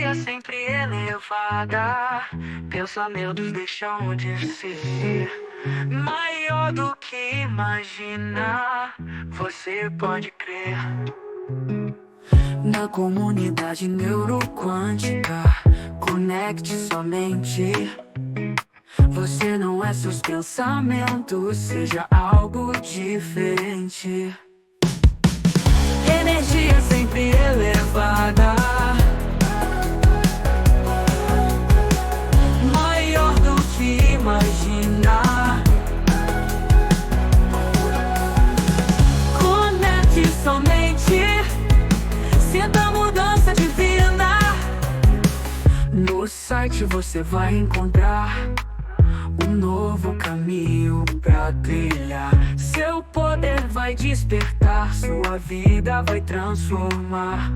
energia sempre elevada, pensamentos deixam de ser maior do que imaginar, você pode crer. Na comunidade neuroquântica, conecte somente. Você não é seus pensamentos, seja algo diferente. Energia sempre elevada, maior do que imaginar. Conecte somente, sinta a mudança divina. No site você vai encontrar um novo caminho pra trilhar. Seu poder vai despertar, sua vida vai transformar.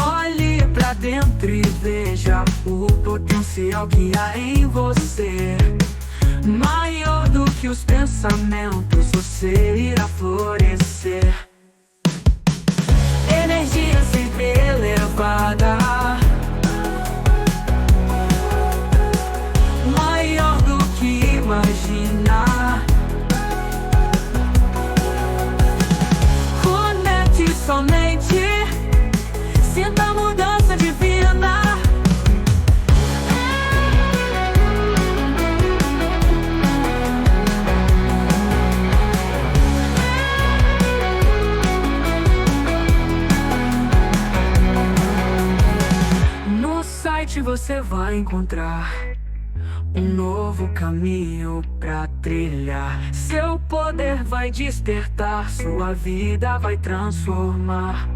Olhe pra dentro e veja o potencial que há em você. Maior do que os pensamentos, você irá florescer. Energia sempre elevada, maior do que imaginar. Conecte somente, sinta a mudança divina. No site você vai encontrar um novo caminho pra trilhar. Seu poder vai despertar, sua vida vai transformar.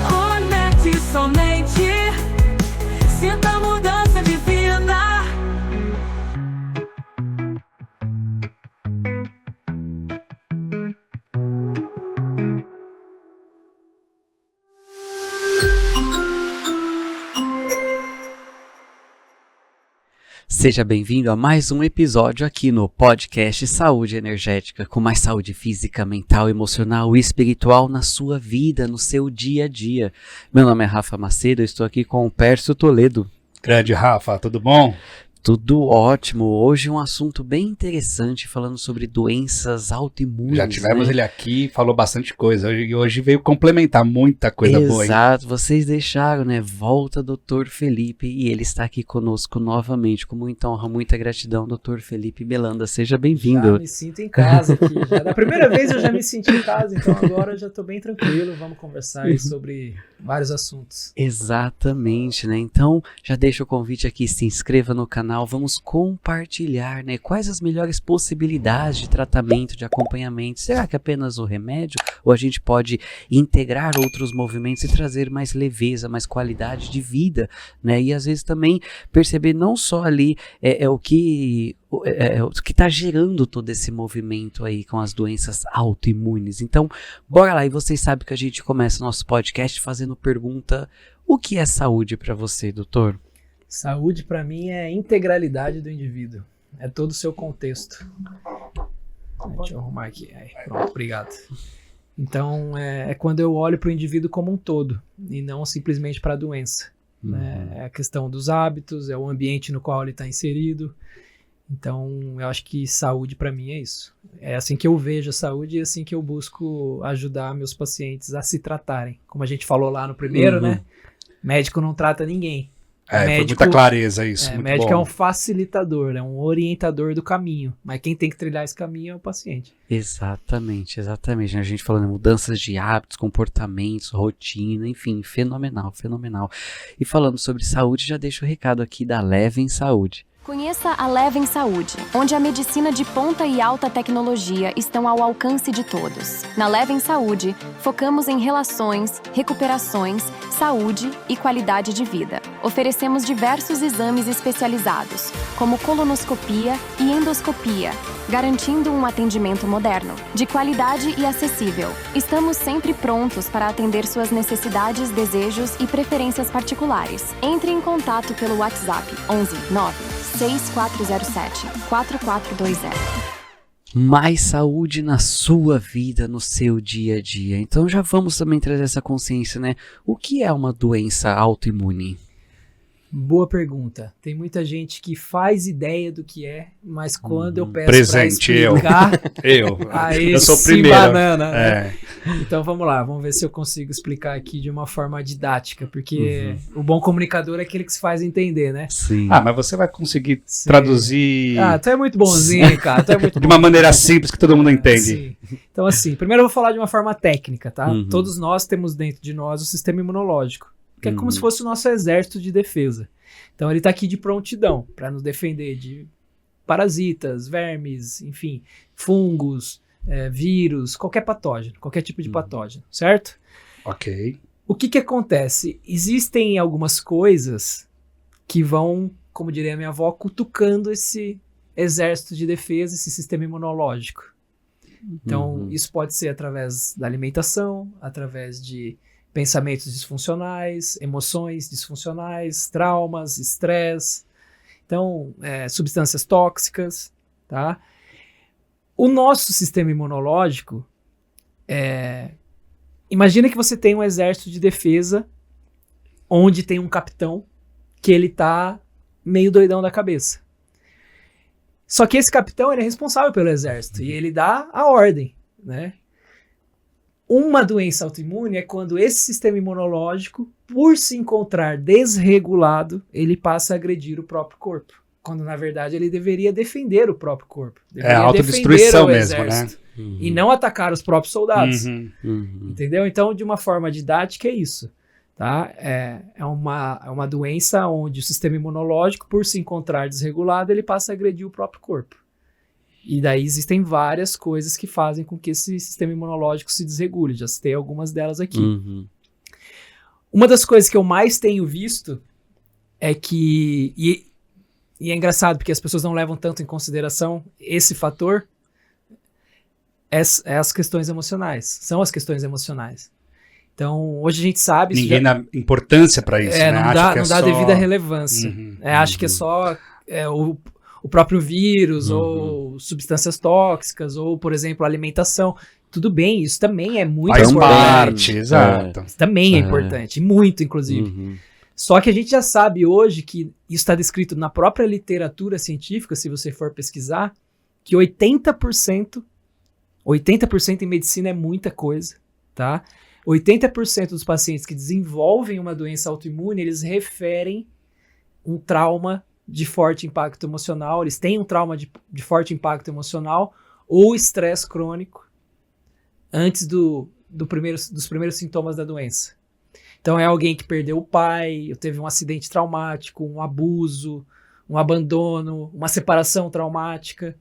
Conecte somente, sinta a mudança divina. Seja bem-vindo a mais um episódio aqui no podcast Saúde Energética, com mais saúde física, mental, emocional e espiritual na sua vida, no seu dia a dia. Meu nome é Rafa Macedo, eu estou aqui com o Pércio Toledo. Grande Rafa, tudo bom? Tudo ótimo. Hoje um assunto bem interessante, falando sobre doenças autoimunes. Já tivemos ele aqui, falou bastante coisa. E hoje veio complementar muita coisa boa. Exato, vocês deixaram, né? Volta Dr. Felipe e ele está aqui conosco novamente. Com muita honra, muita gratidão, Dr. Felipe Belanda. Seja bem-vindo. Já me sinto em casa aqui. Da primeira vez eu já me senti em casa, então agora eu já estou bem tranquilo. Vamos conversar aí sobre vários assuntos. Exatamente, né? Então, já deixa o convite aqui, se inscreva no canal. Vamos compartilhar, né? Quais as melhores possibilidades de tratamento, de acompanhamento? Será que apenas o remédio? Ou a gente pode integrar outros movimentos e trazer mais leveza, mais qualidade de vida, né? E às vezes também perceber não só ali o que está gerando todo esse movimento aí com as doenças autoimunes. Então, bora lá. E vocês sabem que a gente começa o nosso podcast fazendo pergunta: o que é saúde para você, doutor? Saúde para mim é a integralidade do indivíduo, é todo o seu contexto. Deixa eu arrumar aqui. Aí, pronto, obrigado. Então é quando eu olho para o indivíduo como um todo e não simplesmente para a doença. Né? É a questão dos hábitos, é o ambiente no qual ele está inserido. Então eu acho que saúde para mim é isso. É assim que eu vejo a saúde e é assim que eu busco ajudar meus pacientes a se tratarem. Como a gente falou lá no primeiro, né? Médico não trata ninguém. Foi muita clareza isso. O muito médico bom. é um facilitador, é um orientador do caminho. Mas quem tem que trilhar esse caminho é o paciente. Exatamente, exatamente. A gente falando mudanças de hábitos, comportamentos, rotina, enfim, fenomenal, fenomenal. E falando sobre saúde, já deixo o recado aqui da Levem Saúde. Conheça a Levem Saúde, onde a medicina de ponta e alta tecnologia estão ao alcance de todos. Na Levem Saúde, focamos em relações, recuperações, saúde e qualidade de vida. Oferecemos diversos exames especializados, como colonoscopia e endoscopia, garantindo um atendimento moderno, de qualidade e acessível. Estamos sempre prontos para atender suas necessidades, desejos e preferências particulares. Entre em contato pelo WhatsApp 11 9 6407 4420. mais saúde na sua vida, no seu dia a dia. Então já vamos também trazer essa consciência, né? O que é uma doença autoimune? Boa pergunta. Tem muita gente que faz ideia do que é, mas quando eu peço Presente, pra explicar, aí eu sou o se primeiro. banana, né? É. Então vamos lá, vamos ver se eu consigo explicar aqui de uma forma didática, porque o bom comunicador é aquele que se faz entender, né? Sim. Mas você vai conseguir Sim. traduzir Tu é muito bonzinho, cara. Tu é muito de uma maneira simples que todo mundo entende. Sim. Então, assim, primeiro eu vou falar de uma forma técnica, tá? Uhum. Todos nós temos dentro de nós o sistema imunológico, que é como Uhum. se fosse o nosso exército de defesa. Então, ele tá aqui de prontidão para nos defender de parasitas, vermes, enfim, fungos, vírus, qualquer patógeno, qualquer tipo de patógeno, certo? Ok. O que acontece? Existem algumas coisas que vão, como diria a minha avó, cutucando esse exército de defesa, esse sistema imunológico. Então, isso pode ser através da alimentação, através de pensamentos disfuncionais, emoções disfuncionais, traumas, estresse, então, substâncias tóxicas, tá? O nosso sistema imunológico, imagina que você tem um exército de defesa onde tem um capitão que ele tá meio doidão da cabeça. Só que esse capitão ele é responsável pelo exército e ele dá a ordem, né? Uma doença autoimune é quando esse sistema imunológico, por se encontrar desregulado, ele passa a agredir o próprio corpo. Quando, na verdade, ele deveria defender o próprio corpo. Deveria autodestruição defender o mesmo, exército, e não atacar os próprios soldados. Uhum. Entendeu? Então, de uma forma didática, é isso. Tá? É uma doença onde o sistema imunológico, por se encontrar desregulado, ele passa a agredir o próprio corpo. E daí existem várias coisas que fazem com que esse sistema imunológico se desregule. Já citei algumas delas aqui. Uhum. Uma das coisas que eu mais tenho visto é que... E é engraçado porque as pessoas não levam tanto em consideração esse fator. As questões emocionais. São as questões emocionais. Então, hoje a gente sabe... Ninguém dá importância para isso, né? Não dá devida relevância. Acho que é só o próprio vírus, ou substâncias tóxicas, ou, por exemplo, alimentação. Tudo bem, isso também é muito Faz importante. parte, exato. Isso também é importante, muito, inclusive. Uhum. Só que a gente já sabe hoje que isso está descrito na própria literatura científica, se você for pesquisar, que 80% em medicina é muita coisa, tá? 80% dos pacientes que desenvolvem uma doença autoimune, eles referem um trauma de forte impacto emocional, eles têm um trauma de forte impacto emocional ou estresse crônico antes dos primeiros sintomas da doença. Então é alguém que perdeu o pai, ou teve um acidente traumático, um abuso, um abandono, uma separação traumática,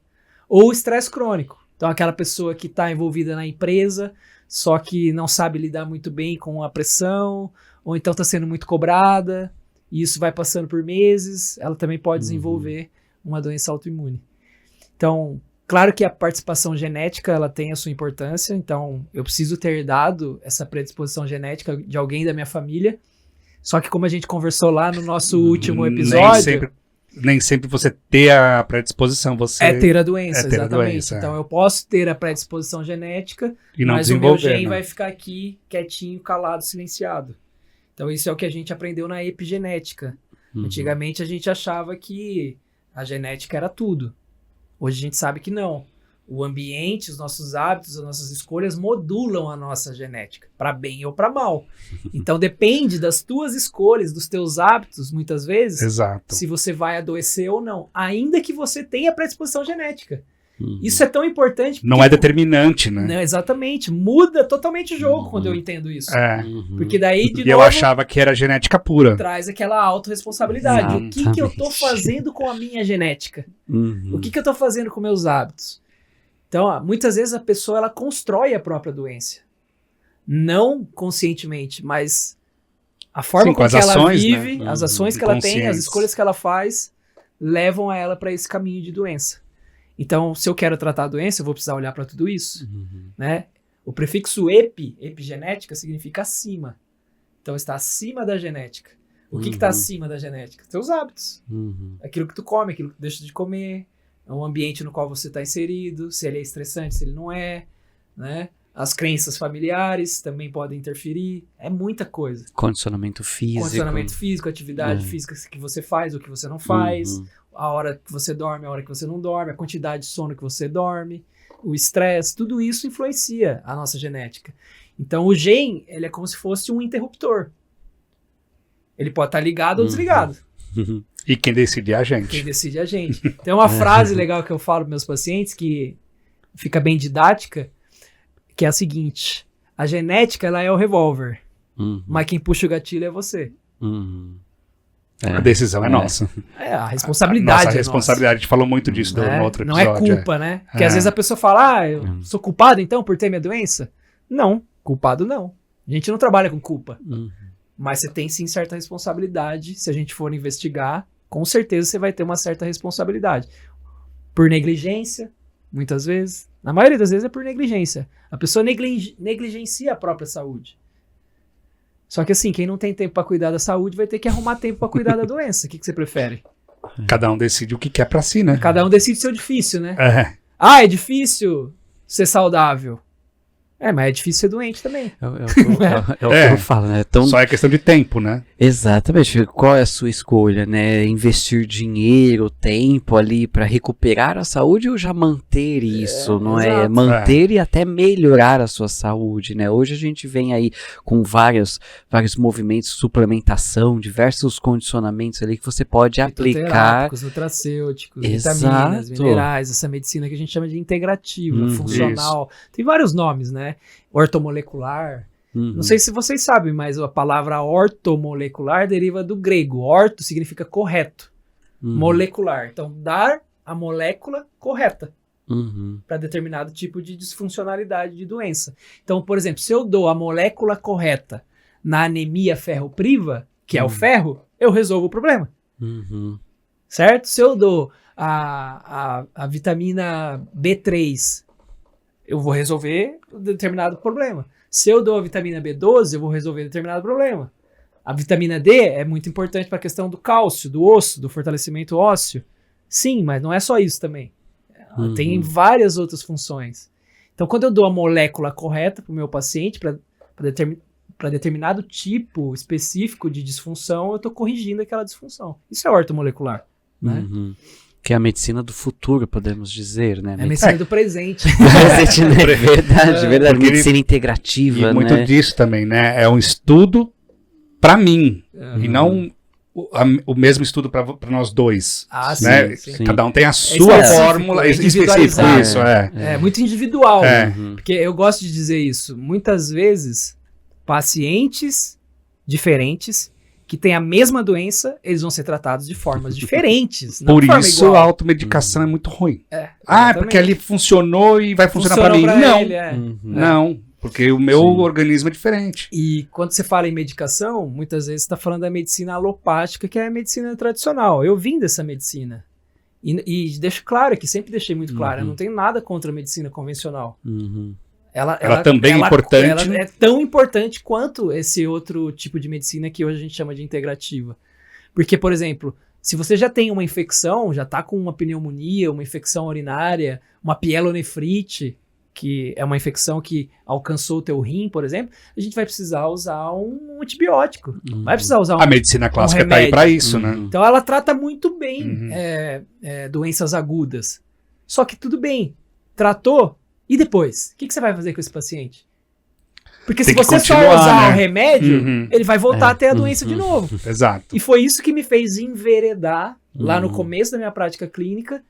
ou estresse crônico. Então aquela pessoa que está envolvida na empresa, só que não sabe lidar muito bem com a pressão, ou então está sendo muito cobrada, e isso vai passando por meses, ela também pode desenvolver uma doença autoimune. Então, claro que a participação genética ela tem a sua importância, então eu preciso ter dado essa predisposição genética de alguém da minha família, só que como a gente conversou lá no nosso último episódio... Nem sempre você ter a predisposição, você... É ter a doença, ter a exatamente. doença, Então eu posso ter a predisposição genética, e não mas o meu desenvolver, gene né? vai ficar aqui quietinho, calado, silenciado. Então isso é o que a gente aprendeu na epigenética. Antigamente a gente achava que a genética era tudo. Hoje a gente sabe que não. O ambiente, os nossos hábitos, as nossas escolhas modulam a nossa genética, para bem ou para mal. Então depende das tuas escolhas, dos teus hábitos, muitas vezes, Exato. se você vai adoecer ou não, ainda que você tenha predisposição genética. Isso é tão importante. Não é determinante, né? Não, exatamente. Muda totalmente o jogo quando eu entendo isso. Porque daí, de E eu novo, achava que era genética pura. traz aquela autorresponsabilidade. O que eu tô Exatamente. fazendo com a minha genética? O que eu tô fazendo com meus hábitos? Então, muitas vezes a pessoa ela constrói a própria doença. Não conscientemente, mas a forma Sim, com com as que ela ações, vive, né? as ações que ela tem, as Inconscientes. escolhas que ela faz, levam a ela para esse caminho de doença. Então, se eu quero tratar a doença, eu vou precisar olhar para tudo isso, né? O prefixo epigenética, significa acima. Então, está acima da genética. O que está acima da genética? Seus hábitos. Aquilo que tu come, aquilo que tu deixa de comer, o ambiente no qual você está inserido, se ele é estressante, se ele não é, né? As crenças familiares também podem interferir. É muita coisa. Condicionamento físico. Atividade física que você faz, o que você não faz, a hora que você dorme, a hora que você não dorme, a quantidade de sono que você dorme, o estresse, tudo isso influencia a nossa genética. Então o gene, ele é como se fosse um interruptor. Ele pode estar ligado ou desligado. E quem decide é a gente. Quem decide é a gente. Tem uma frase legal que eu falo para meus pacientes que fica bem didática, que é a seguinte: a genética, ela é o revólver, mas quem puxa o gatilho é você. A decisão é nossa. A responsabilidade nossa responsabilidade. A gente falou muito disso no outro não episódio. é culpa, né? Porque às vezes a pessoa fala, eu sou culpado então por ter minha doença? Não, culpado não. A gente não trabalha com culpa. Mas você tem sim certa responsabilidade. Se a gente for investigar, com certeza você vai ter uma certa responsabilidade. Por negligência, muitas vezes. Na maioria das vezes é por negligência. A pessoa negligencia a própria saúde. Só que assim, quem não tem tempo para cuidar da saúde vai ter que arrumar tempo para cuidar da doença. O que você prefere? Cada um decide o que quer pra si, né? Cada um decide ser difícil, né? É. É difícil ser saudável. Mas é difícil ser doente também. É o que eu falo, né? Então, só é questão de tempo, né? Exatamente. Qual é a sua escolha, né? Investir dinheiro, tempo ali para recuperar a saúde ou já manter isso, não é? Exato. Manter e até melhorar a sua saúde, né? Hoje a gente vem aí com vários movimentos, suplementação, diversos condicionamentos ali que você pode aplicar. Nutracêuticos, Exato. vitaminas, minerais, essa medicina que a gente chama de integrativa, funcional. Tem vários nomes, né? Ortomolecular. Não sei se vocês sabem, mas a palavra ortomolecular deriva do grego. Orto significa correto. Molecular. Então, dar a molécula correta para determinado tipo de disfuncionalidade de doença. Então, por exemplo, se eu dou a molécula correta na anemia ferropriva, que é o ferro, eu resolvo o problema. Certo? Se eu dou a vitamina B3, eu vou resolver determinado problema. Se eu dou a vitamina B12, eu vou resolver determinado problema. A vitamina D é muito importante para a questão do cálcio, do osso, do fortalecimento ósseo. Sim, mas não é só isso também. Ela tem várias outras funções. Então, quando eu dou a molécula correta para o meu paciente, para determinado tipo específico de disfunção, eu estou corrigindo aquela disfunção. Isso é ortomolecular, né? Que é a medicina do futuro, podemos dizer, né? É a medicina do presente. Verdade. Medicina integrativa, e muito né? disso também, né? É um estudo pra mim, e não o mesmo estudo pra nós dois. Né? Sim. Cada um tem a sua fórmula específica. Isso, É muito individual. Porque eu gosto de dizer isso. Muitas vezes, pacientes diferentes que têm a mesma doença, eles vão ser tratados de formas diferentes. Por isso a automedicação é muito ruim. Porque ali funcionou e vai funcionar para mim. Não, não, porque o meu organismo é diferente. E quando você fala em medicação, muitas vezes você está falando da medicina alopática, que é a medicina tradicional. Eu vim dessa medicina. E deixo claro aqui, sempre deixei muito claro, eu não tenho nada contra a medicina convencional. Ela também é importante. Ela é tão importante quanto esse outro tipo de medicina que hoje a gente chama de integrativa. Porque, por exemplo, se você já tem uma infecção, já está com uma pneumonia, uma infecção urinária, uma pielonefrite, que é uma infecção que alcançou o teu rim, por exemplo, a gente vai precisar usar um antibiótico. Vai precisar usar a medicina clássica está aí para isso, né? Então ela trata muito bem doenças agudas. Só que tudo bem, tratou. E depois? O que você vai fazer com esse paciente? Porque se você só usar o remédio, ele vai voltar a ter a doença de novo. Exato. E foi isso que me fez enveredar lá no começo da minha prática clínica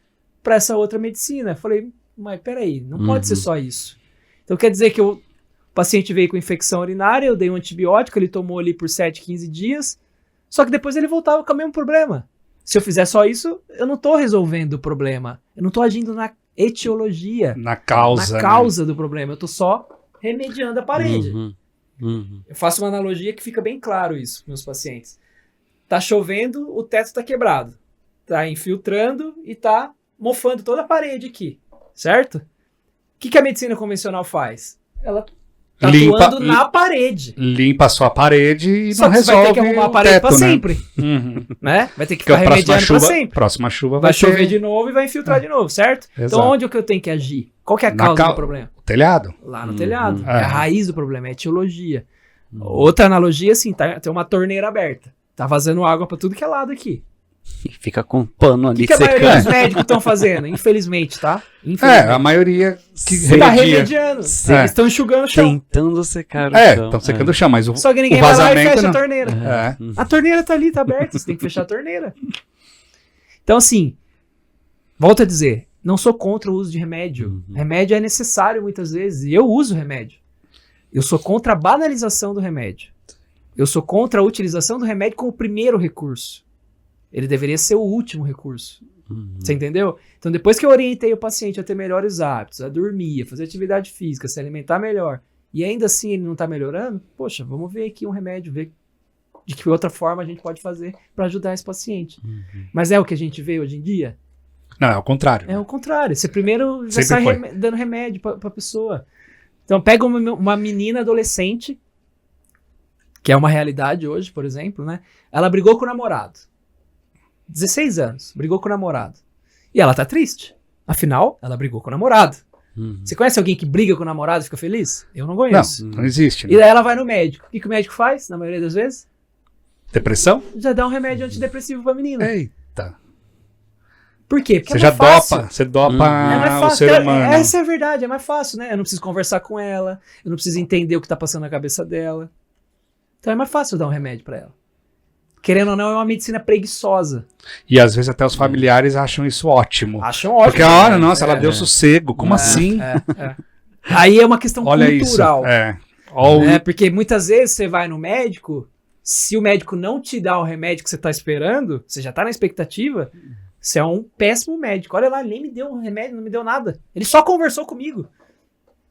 para essa outra medicina. Falei, mas peraí, não pode ser só isso. Então quer dizer que o paciente veio com infecção urinária, eu dei um antibiótico, ele tomou ali por 7, 15 dias, só que depois ele voltava com o mesmo problema. Se eu fizer só isso, eu não estou resolvendo o problema. Eu não estou agindo na etiologia, na causa do problema. Eu tô só remediando a parede. Eu faço uma analogia que fica bem claro isso com meus pacientes. Tá chovendo, o teto tá quebrado. Tá infiltrando e tá mofando toda a parede aqui. Certo? O que a medicina convencional faz? Ela tatuando na parede. Limpa a sua parede e Só não que você vai resolve ter que arrumar a o parede teto, pra né? sempre. Uhum. Né? Vai ter que Porque ficar remediando pra sempre. Próxima chuva Vai vai chover ter de novo e vai infiltrar de novo, certo? Então Exato. onde é que eu tenho que agir? Qual que é a causa do problema? o telhado. Lá no telhado. É. É a raiz do problema, é a etiologia. Outra analogia, assim, tem uma torneira aberta. Tá vazando água pra tudo que é lado aqui. E fica com um pano O ali que a maioria dos secando. médicos estão fazendo? Infelizmente, tá? A maioria que Tá remedia. remediando. Sim. Eles estão enxugando o chão. Tentando secar o chão. Estão secando o chão, mas o Só que ninguém o vai lá e vazamento fecha não. a torneira. É. A torneira tá ali, tá aberta. Você tem que fechar a torneira. Então, assim, volto a dizer, não sou contra o uso de remédio. Remédio é necessário muitas vezes. E eu uso remédio. Eu sou contra a banalização do remédio. Eu sou contra a utilização do remédio como o primeiro recurso. Ele deveria ser o último recurso. Você entendeu? Então, depois que eu orientei o paciente a ter melhores hábitos, a dormir, a fazer atividade física, se alimentar melhor, e ainda assim ele não tá melhorando, poxa, vamos ver aqui um remédio, ver de que outra forma a gente pode fazer para ajudar esse paciente. Mas é o que a gente vê hoje em dia? Não, é o contrário. É o contrário. Você primeiro já Sempre sai dando remédio pra pessoa. Então, pega uma menina adolescente, que é uma realidade hoje, por exemplo, né? Ela brigou com o namorado. 16 anos, brigou com o namorado. E ela tá triste. Afinal, ela brigou com o namorado. Você conhece alguém que briga com o namorado e fica feliz? Eu não conheço. Não existe. E Né? daí ela vai no médico. O que o médico faz, na maioria das vezes? Depressão? Já dá um remédio antidepressivo pra menina. Eita. Por quê? Porque Você é já mais fácil. dopa, você dopa É mais o fácil. ser humano. Essa é a verdade, é mais fácil, né? Eu não preciso conversar com ela, eu não preciso entender o que tá passando na cabeça dela. Então é mais fácil dar um remédio pra ela. Querendo ou não, é uma medicina preguiçosa. E às vezes até os familiares acham isso ótimo. Acham ótimo. Porque, olha, nossa, ela deu sossego. Como assim? Aí é uma questão Olha cultural. isso. Porque muitas vezes você vai no médico, se o médico não te dá o remédio que você tá esperando, você já tá na expectativa, você é um péssimo médico. Olha lá, ele nem me deu um remédio, não me deu nada. Ele só conversou comigo.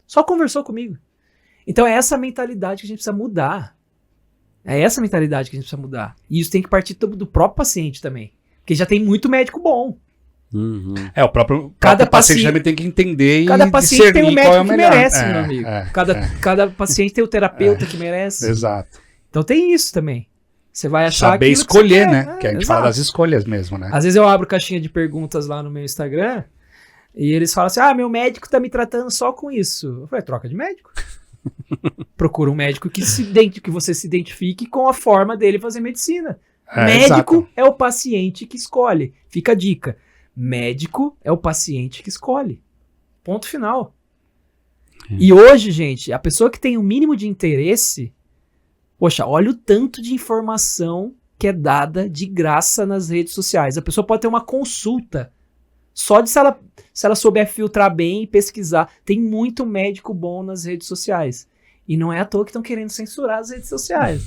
Só conversou comigo. Então é essa mentalidade que a gente precisa mudar. É essa mentalidade que a gente precisa mudar. E isso tem que partir do próprio paciente também. Porque já tem muito médico bom. O próprio Cada paciente paci- também tem que entender Cada e paciente tem um discernir qual é médico o que melhor. merece, meu amigo. Cada paciente tem o terapeuta que merece. Exato. Então tem isso também. Você vai achar Saber aquilo escolher, que você quer, né? Que a gente fala das escolhas mesmo, né? Às vezes eu abro caixinha de perguntas lá no meu Instagram e eles falam assim, meu médico tá me tratando só com isso. Eu falei, troca de médico. Procura um médico que você se identifique com a forma dele fazer medicina. Médico exato. é o paciente que escolhe. Fica a dica. Médico é o paciente que escolhe. Ponto final. E hoje, gente, a pessoa que tem o mínimo de interesse, poxa, olha o tanto de informação que é dada de graça nas redes sociais. A pessoa pode ter uma consulta só de se ela souber filtrar bem e pesquisar. Tem muito médico bom nas redes sociais. E não é à toa que estão querendo censurar as redes sociais.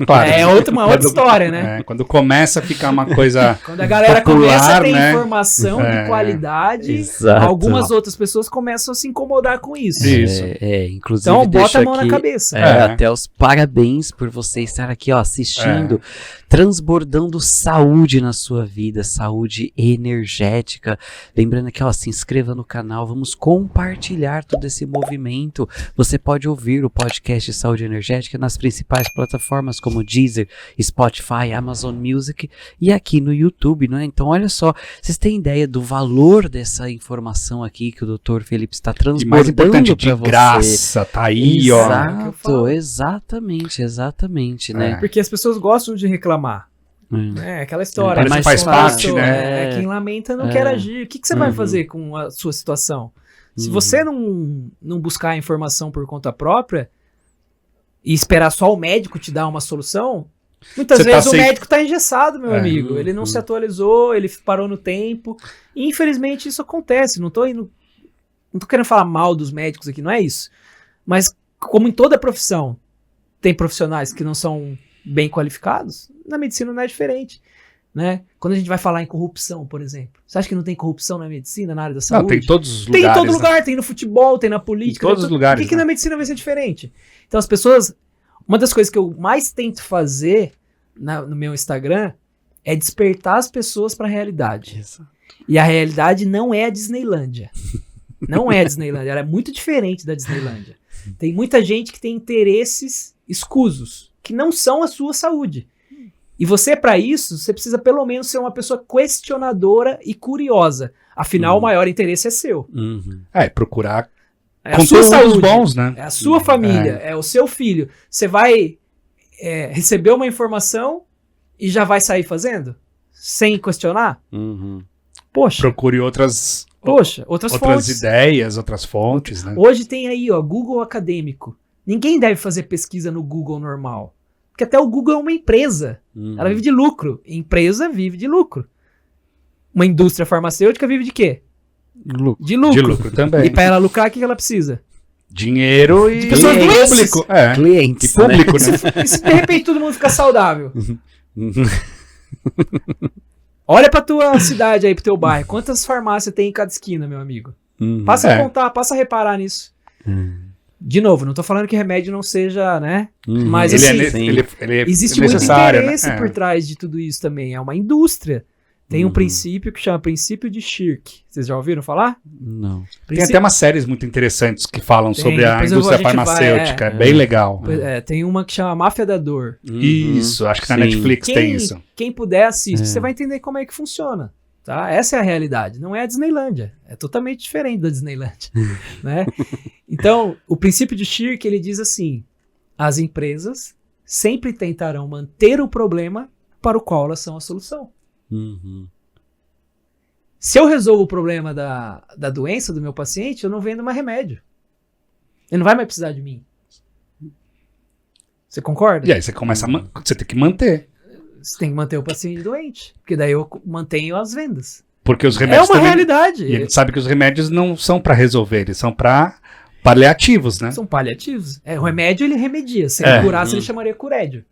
Claro. É uma outra história, né? Quando começa a ficar uma coisa Quando a galera popular, começa a ter né? informação de qualidade, Exato. algumas outras pessoas começam a se incomodar com isso. Isso. Inclusive Então bota deixa a mão na aqui, cabeça. até os parabéns por você estar aqui, ó, assistindo, transbordando saúde na sua vida, saúde energética. Lembrando que, ó, se inscreva no canal, vamos compartilhar todo esse movimento. Você pode ouvir o podcast Saúde Energética nas principais plataformas como Deezer, Spotify, Amazon Music e aqui no YouTube, né? Então, olha só, vocês têm ideia do valor dessa informação aqui que o Dr. Felipe está e mais transbordando importante, para de você. graça, tá aí, ó. Exatamente, né? Porque as pessoas gostam de reclamar. É aquela história. Parece que faz parte, né? Quem lamenta não quer agir. O que você vai fazer com a sua situação? Se você não buscar a informação por conta própria e esperar só o médico te dar uma solução, muitas vezes o médico está engessado, meu amigo. Ele não se atualizou, ele parou no tempo. E, infelizmente isso acontece. Não tô querendo falar mal dos médicos aqui, não é isso. Mas como em toda profissão, tem profissionais que não são bem qualificados, na medicina não é diferente. Né? Quando a gente vai falar em corrupção, por exemplo. Você acha que não tem corrupção na medicina, na área da saúde? Não, tem em todos os lugares. Tem em todo lugar, tem no futebol, tem na política. Em todos os lugares. Por que na medicina vai ser diferente? Então as pessoas... Uma das coisas que eu mais tento fazer no meu Instagram é despertar as pessoas para a realidade. Exato. E a realidade não é a Disneylândia. Não é a Disneylândia, ela é muito diferente da Disneylândia. Tem muita gente que tem interesses escusos, que não são a sua saúde. E você, para isso, você precisa pelo menos ser uma pessoa questionadora e curiosa. Afinal, o maior interesse é seu. Procurar a sua saúde, bons, né? É a sua família, é o seu filho. Você vai receber uma informação e já vai sair fazendo? Sem questionar? Poxa. Procure outras fontes. ideias, outras fontes, né? Hoje tem aí, ó, Google acadêmico. Ninguém deve fazer pesquisa no Google normal. Porque até o Google é uma empresa. Ela vive de lucro. Empresa vive de lucro. Uma indústria farmacêutica vive de quê? De lucro. De lucro também. E para ela lucrar, o que ela precisa? Dinheiro e pessoas público. Clientes. E público, né? E se de repente todo mundo ficar saudável? Olha pra tua cidade aí, pro teu bairro. Quantas farmácias tem em cada esquina, meu amigo? Passa a contar, passa a reparar nisso. De novo, não tô falando que remédio não seja, né? Mas ele assim, existe muito interesse por trás de tudo isso também. É uma indústria. Tem um princípio que chama princípio de Shirk. Vocês já ouviram falar? Não. Tem até umas séries muito interessantes que falam sobre a indústria farmacêutica. É bem legal. Tem uma que chama Máfia da Dor. Isso, acho que na Netflix tem isso. Quem puder assiste, você vai entender como é que funciona. Tá? Essa é a realidade, não é a Disneylândia. É totalmente diferente da Disneylândia. Né? Então, o princípio de Shirk, ele diz assim: as empresas sempre tentarão manter o problema para o qual elas são a solução. Se eu resolvo o problema da doença do meu paciente, eu não vendo mais remédio. Ele não vai mais precisar de mim. Você concorda? E aí você começa você tem que manter. Você tem que manter o paciente doente, porque daí eu mantenho as vendas. Porque os remédios realidade. E a gente sabe que os remédios não são para resolver, eles são para paliativos, né? São paliativos. O remédio ele remedia. Se ele curasse, ele chamaria curédio.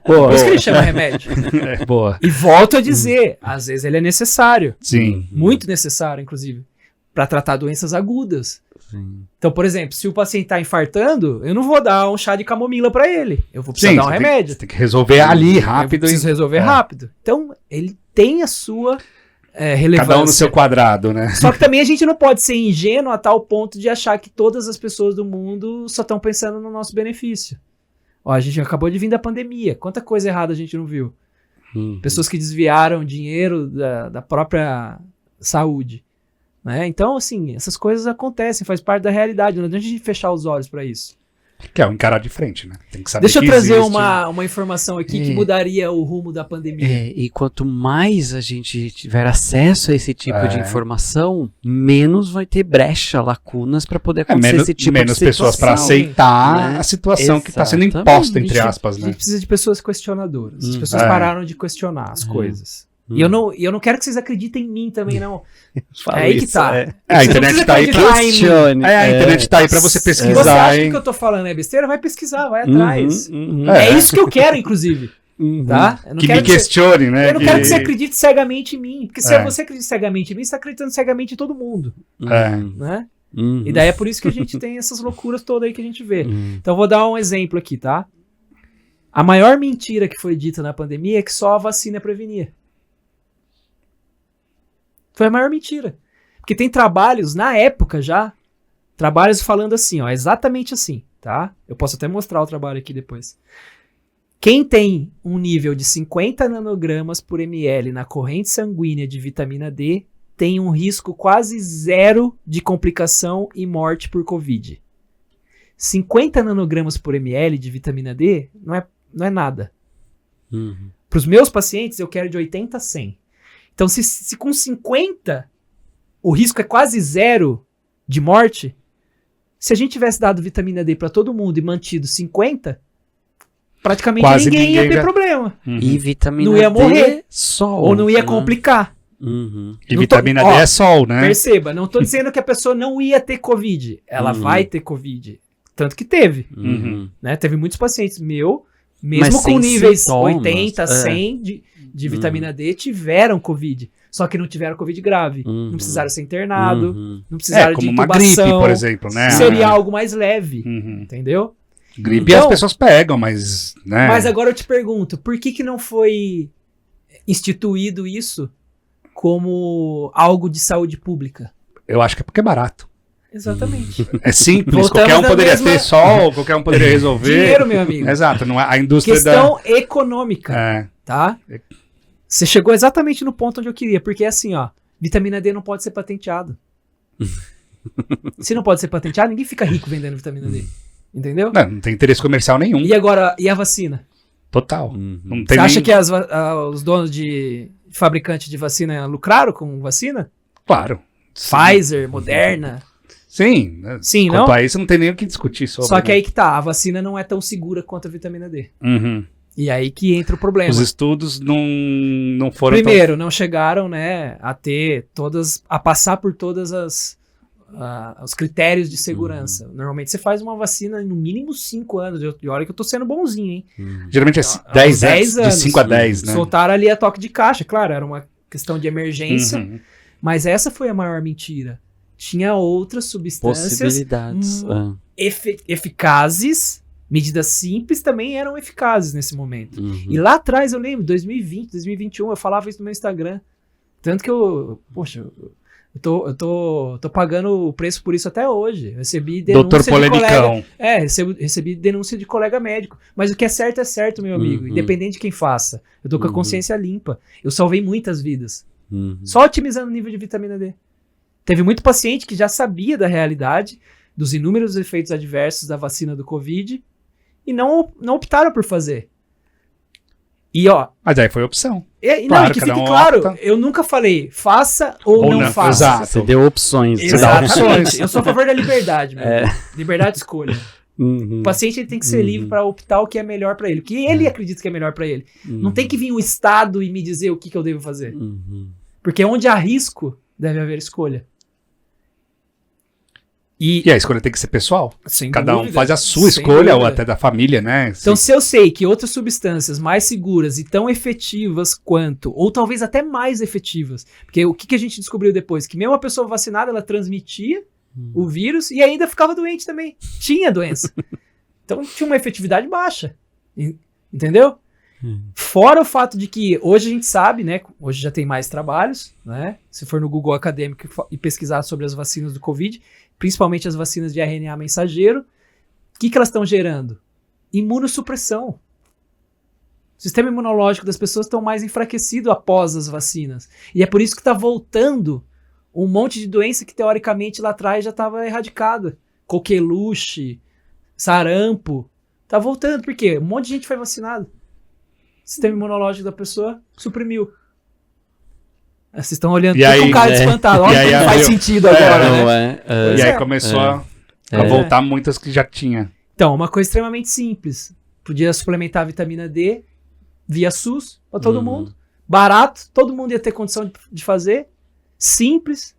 Por isso que ele chama remédio. Boa. E volto a dizer, às vezes ele é necessário. Sim. Muito necessário, inclusive, para tratar doenças agudas. Então, por exemplo, se o paciente está infartando, eu não vou dar um chá de camomila para ele. Eu vou precisar dar um remédio. Você tem que resolver ali rápido. Eu preciso resolver rápido. Então, ele tem a sua relevância. Cada um no seu quadrado, né? Só que também a gente não pode ser ingênuo a tal ponto de achar que todas as pessoas do mundo só estão pensando no nosso benefício. Ó, a gente acabou de vir da pandemia. Quanta coisa errada a gente não viu? Pessoas que desviaram dinheiro da própria saúde. Né? Então, assim, essas coisas acontecem, faz parte da realidade. Não adianta a gente fechar os olhos para isso. Que é o encarar de frente, né? Tem que saber. Deixa eu trazer uma informação aqui que mudaria o rumo da pandemia. E quanto mais a gente tiver acesso a esse tipo de informação, menos vai ter brecha, lacunas para poder acontecer esse tipo de situação. Menos pessoas para aceitar a situação que está sendo imposta, entre aspas, né? A gente precisa de pessoas questionadoras. As pessoas pararam de questionar as coisas. E eu não quero que vocês acreditem em mim também, não. Aí que tá. A internet tá aí pra a internet tá aí pra você pesquisar. Se você acha que o que eu tô falando é besteira, vai pesquisar, vai atrás. É isso que eu quero, inclusive. Tá? Que me questione, né? Eu não quero que você acredite cegamente em mim. Porque se você acredita cegamente em mim, você tá acreditando cegamente em todo mundo. Né? E daí é por isso que a gente tem essas loucuras todas aí que a gente vê. Então eu vou dar um exemplo aqui, tá? A maior mentira que foi dita na pandemia é que só a vacina prevenia. Foi a maior mentira. Porque tem trabalhos, na época já, trabalhos falando assim, ó, exatamente assim, tá? Eu posso até mostrar o trabalho aqui depois. Quem tem um nível de 50 nanogramas por ml na corrente sanguínea de vitamina D tem um risco quase zero de complicação e morte por Covid. 50 nanogramas por ml de vitamina D não é nada. Para os meus pacientes, eu quero de 80 a 100. Então, se com 50 o risco é quase zero de morte, se a gente tivesse dado vitamina D para todo mundo e mantido 50, praticamente ninguém ia ter problema. E vitamina não ia D morrer, sol. Ou não ia complicar. E vitamina D é sol, né? Perceba, não estou dizendo que a pessoa não ia ter Covid. Ela vai ter Covid. Tanto que teve. Né? Teve muitos pacientes mesmo com níveis sintomas, 80, 100 de vitamina D, tiveram Covid. Só que não tiveram Covid grave. Não precisaram ser internado, não precisaram de intubação. Como uma gripe, por exemplo, né? Seria algo mais leve, entendeu? Gripe então, as pessoas pegam, mas... Né? Mas agora eu te pergunto, por que não foi instituído isso como algo de saúde pública? Eu acho que é porque é barato. Exatamente. É simples, Voltamos qualquer um na poderia mesma- ter sol, qualquer um poderia resolver. Dinheiro, meu amigo. Exato, não é a indústria Questão econômica, É. tá? Você chegou exatamente no ponto onde eu queria, porque é assim, ó, vitamina D não pode ser patenteado. Se não pode ser patenteado, ninguém fica rico vendendo vitamina D. Entendeu? Não tem interesse comercial nenhum. E agora, e a vacina? Total. Não tem Você acha nem... que os donos de fabricantes de vacina lucraram com vacina? Claro. Pfizer, Moderna. Sim. Né? Sim, Quanto não? a isso, não tem nem o que discutir sobre. Só que né? aí que tá, a vacina não é tão segura quanto a vitamina D. Uhum. E aí que entra o problema. Os estudos não foram Primeiro, não chegaram, né, a passar por todas os critérios de segurança. Normalmente você faz uma vacina em no mínimo 5 anos. E olha que eu tô sendo bonzinho, hein? Geralmente é 10 anos, de 5 a 10, né? Soltaram ali a toque de caixa, claro, era uma questão de emergência, Uhum. mas essa foi a maior mentira. Tinha outras substâncias Possibilidades. eficazes, medidas simples também eram eficazes nesse momento. Uhum. E lá atrás, eu lembro, 2020, 2021, eu falava isso no meu Instagram. Tanto que eu tô pagando o preço por isso até hoje. Eu recebi denúncia Doutor de Polemicão. colega. Recebi denúncia de colega médico. Mas o que é certo, meu amigo. Uhum. Independente de quem faça. Eu tô com a consciência limpa. Eu salvei muitas vidas. Uhum. Só otimizando o nível de vitamina D. Teve muito paciente que já sabia da realidade, dos inúmeros efeitos adversos da vacina do Covid, e não optaram por fazer. E ó, Mas aí foi opção. que cada fique um claro, opta. eu nunca falei faça ou não faça. Exato. Você deu opções. Você dá opções. Exatamente. Eu sou a favor da liberdade, meu. Liberdade de escolha. Uhum. O paciente ele tem que ser livre para optar o que é melhor para ele, o que ele acredita que é melhor para ele. Não tem que vir o Estado e me dizer o que eu devo fazer. Uhum. Porque onde há risco, deve haver escolha. E a escolha tem que ser pessoal. Sem Cada um dúvida, faz a sua sem escolha, ou dúvida. até da família, né? Então, se eu sei que outras substâncias mais seguras e tão efetivas quanto, ou talvez até mais efetivas, porque o que a gente descobriu depois? Que mesmo a pessoa vacinada, ela transmitia o vírus e ainda ficava doente também. Tinha doença. Então, tinha uma efetividade baixa. Entendeu? Fora o fato de que hoje a gente sabe, né? Hoje já tem mais trabalhos, né? Se for no Google Acadêmico e pesquisar sobre as vacinas do Covid, principalmente as vacinas de RNA mensageiro, o que elas estão gerando? Imunossupressão. O sistema imunológico das pessoas estão mais enfraquecido após as vacinas. E é por isso que está voltando um monte de doença que teoricamente lá atrás já estava erradicada. Coqueluche, sarampo. Tá voltando, por quê? Um monte de gente foi vacinado. O sistema imunológico da pessoa suprimiu. Vocês estão olhando tudo com cara de espantado. Olha que não faz sentido agora, né? E aí começou a voltar muitas que já tinha. Então, uma coisa extremamente simples. Podia suplementar a vitamina D via SUS para todo mundo. Barato, todo mundo ia ter condição de fazer. Simples.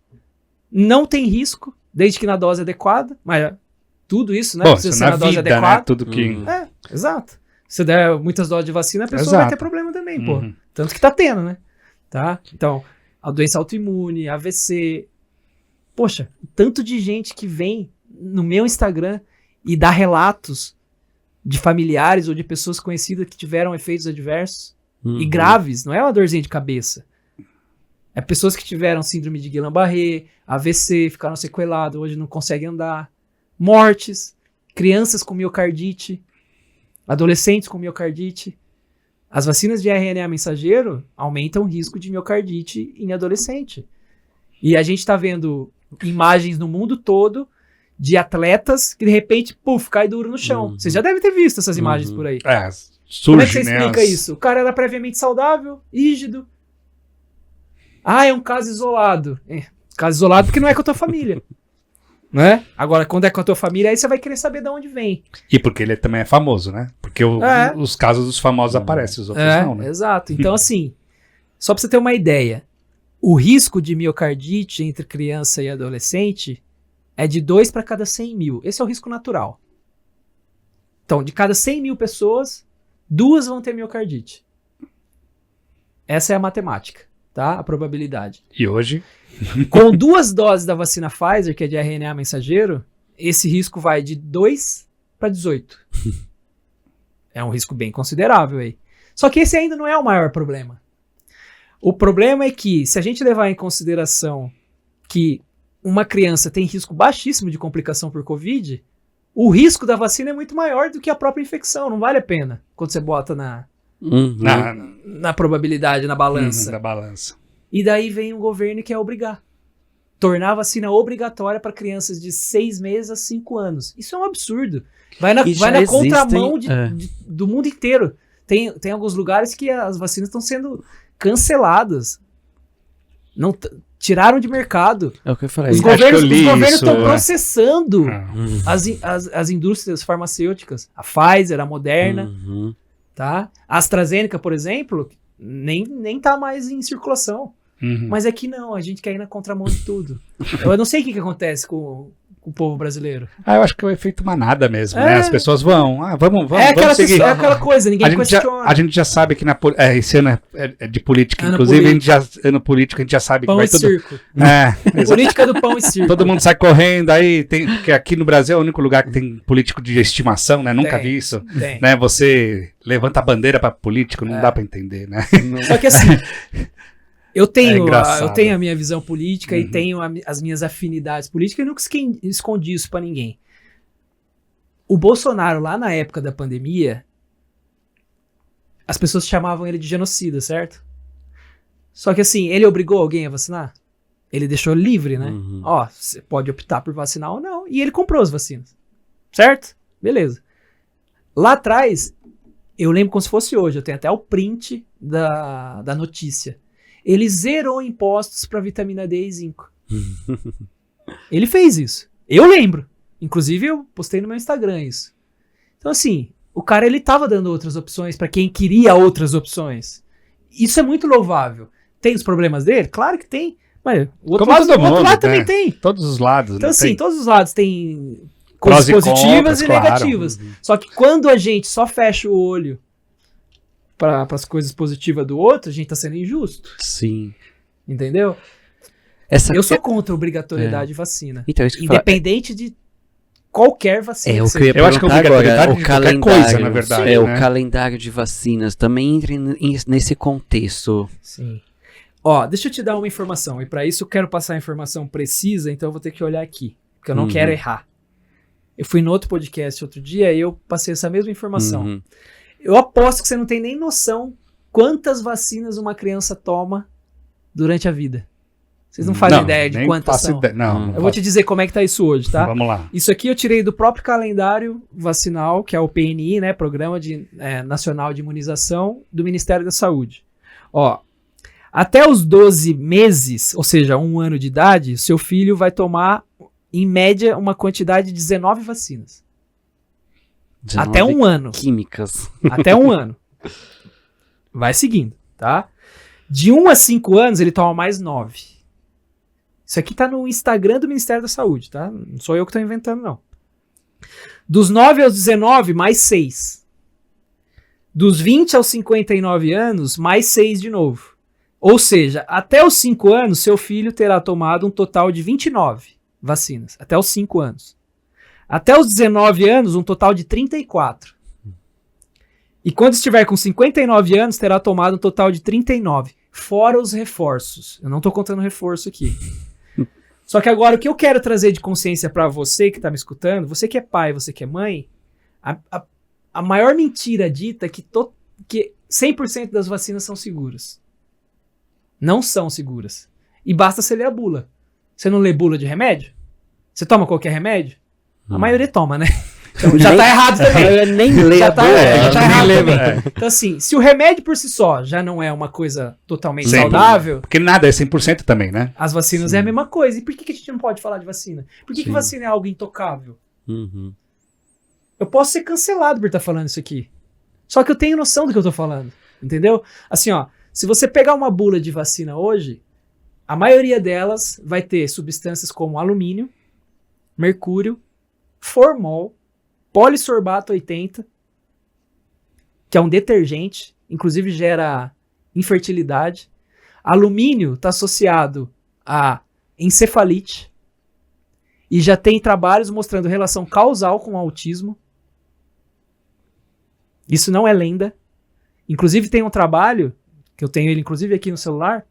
Não tem risco, desde que na dose adequada. Mas tudo isso, né? Bom, precisa isso ser na na dose vida, adequada. né? Tudo que... Exato. Se der muitas doses de vacina, a pessoa Exato. vai ter problema também, pô. Tanto que tá tendo, né? Tá? Então, a doença autoimune, AVC. Poxa, tanto de gente que vem no meu Instagram e dá relatos de familiares ou de pessoas conhecidas que tiveram efeitos adversos e graves. Não é uma dorzinha de cabeça. É pessoas que tiveram síndrome de Guillain-Barré, AVC, ficaram sequelados, hoje não conseguem andar. Mortes, crianças com miocardite, adolescentes com miocardite. As vacinas de RNA mensageiro aumentam o risco de miocardite em adolescente. E a gente está vendo imagens no mundo todo de atletas que de repente, puf, cai duro no chão. Vocês já devem ter visto essas imagens por aí. Surge, Como é que você explica né, isso? O cara era previamente saudável, rígido. Ah, é um caso isolado. Caso isolado porque não é com a tua família. Né? Agora, quando é com a tua família, aí você vai querer saber de onde vem. E porque ele também é famoso, né? Porque os casos dos famosos aparecem, os outros não, né? Exato. Então, assim, só pra você ter uma ideia, o risco de miocardite entre criança e adolescente é de 2 para cada 100 mil. Esse é o risco natural. Então, de cada 100 mil pessoas, 2 vão ter miocardite. Essa é a matemática, tá? A probabilidade. E hoje... Com 2 doses da vacina Pfizer, que é de RNA mensageiro, esse risco vai de 2 para 18. É um risco bem considerável aí. Só que esse ainda não é o maior problema. O problema é que, se a gente levar em consideração que uma criança tem risco baixíssimo de complicação por Covid, o risco da vacina é muito maior do que a própria infecção. Não vale a pena quando você bota na probabilidade, na balança. Na balança. E daí vem um governo que quer obrigar. Tornar a vacina obrigatória para crianças de 6 meses a 5 anos. Isso é um absurdo. Vai na contramão do mundo inteiro. Tem alguns lugares que as vacinas estão sendo canceladas. Não tiraram de mercado. É o que eu falei. Os governos estão processando as indústrias farmacêuticas. A Pfizer, a Moderna, tá? A AstraZeneca, por exemplo, nem tá mais em circulação. Mas aqui não, a gente quer ir na contramão de tudo. Eu não sei o que acontece com o povo brasileiro. Eu acho que é o efeito manada mesmo, né? As pessoas vamos seguir. É aquela coisa, ninguém questiona. A gente já sabe que esse ano é de política, inclusive ano político a gente já sabe pão que vai tudo... circo. Política do pão e circo. Todo mundo sai correndo, aí que aqui no Brasil é o único lugar que tem político de estimação, né? Nunca vi isso. Né? Você levanta a bandeira para político, não dá para entender, né? Só que assim... Eu tenho a minha visão política e tenho as minhas afinidades políticas e nunca escondi isso pra ninguém. O Bolsonaro, lá na época da pandemia, as pessoas chamavam ele de genocida, certo? Só que assim, ele obrigou alguém a vacinar? Ele deixou livre, né? Ó, você pode optar por vacinar ou não. E ele comprou as vacinas. Certo? Beleza. Lá atrás, eu lembro como se fosse hoje, eu tenho até o print da notícia. Ele zerou impostos para vitamina D e zinco. Ele fez isso. Eu lembro. Inclusive, eu postei no meu Instagram isso. Então, assim, o cara, ele tava dando outras opções para quem queria outras opções. Isso é muito louvável. Tem os problemas dele? Claro que tem. Mas o outro lado também tem. Todos os lados. Então, assim, todos os lados tem coisas positivas e negativas. Só que quando a gente só fecha o olho para as coisas positivas do outro, a gente tá sendo injusto. Sim. Entendeu? Eu sou contra a obrigatoriedade de vacina. Então, independente de qualquer vacina. Eu acho que a obrigatoriedade de qualquer coisa, na verdade. O calendário de vacinas também entra nesse contexto. Sim. Ó, deixa eu te dar uma informação. E para isso eu quero passar a informação precisa, então eu vou ter que olhar aqui. Porque eu não quero errar. Eu fui no outro podcast outro dia e eu passei essa mesma informação. Eu aposto que você não tem nem noção quantas vacinas uma criança toma durante a vida. Vocês não fazem ideia de quantas são. Eu vou te dizer como é que tá isso hoje, tá? Vamos lá. Isso aqui eu tirei do próprio calendário vacinal, que é o PNI, né? Programa Nacional de Imunização do Ministério da Saúde. Ó, até os 12 meses, ou seja, 1 ano de idade, seu filho vai tomar, em média, uma quantidade de 19 vacinas. Até 1 ano. Químicas. Até 1 ano. Vai seguindo, tá? De 1 a 5 anos, ele toma mais 9. Isso aqui tá no Instagram do Ministério da Saúde, tá? Não sou eu que tô inventando, não. Dos 9 aos 19, mais 6. Dos 20 aos 59 anos, mais 6 de novo. Ou seja, até os 5 anos, seu filho terá tomado um total de 29 vacinas. Até os 5 anos. Até os 19 anos, um total de 34. E quando estiver com 59 anos, terá tomado um total de 39. Fora os reforços. Eu não tô contando reforço aqui. Só que agora o que eu quero trazer de consciência para você que tá me escutando, você que é pai, você que é mãe, a maior mentira dita é que 100% das vacinas são seguras. Não são seguras. E basta você ler a bula. Você não lê bula de remédio? Você toma qualquer remédio? A maioria toma, né? Então já tá errado também. Eu nem leio a bula. Já tá errado também. Então assim, se o remédio por si só já não é uma coisa totalmente saudável... Porque nada é 100% também, né? As vacinas é a mesma coisa. E por que a gente não pode falar de vacina? Por que vacina é algo intocável? Eu posso ser cancelado por estar falando isso aqui. Só que eu tenho noção do que eu tô falando. Entendeu? Assim, ó, se você pegar uma bula de vacina hoje, a maioria delas vai ter substâncias como alumínio, mercúrio, formol, polissorbato 80, que é um detergente, inclusive gera infertilidade. Alumínio está associado a encefalite e já tem trabalhos mostrando relação causal com o autismo. Isso não é lenda. Inclusive tem um trabalho, que eu tenho ele inclusive aqui no celular,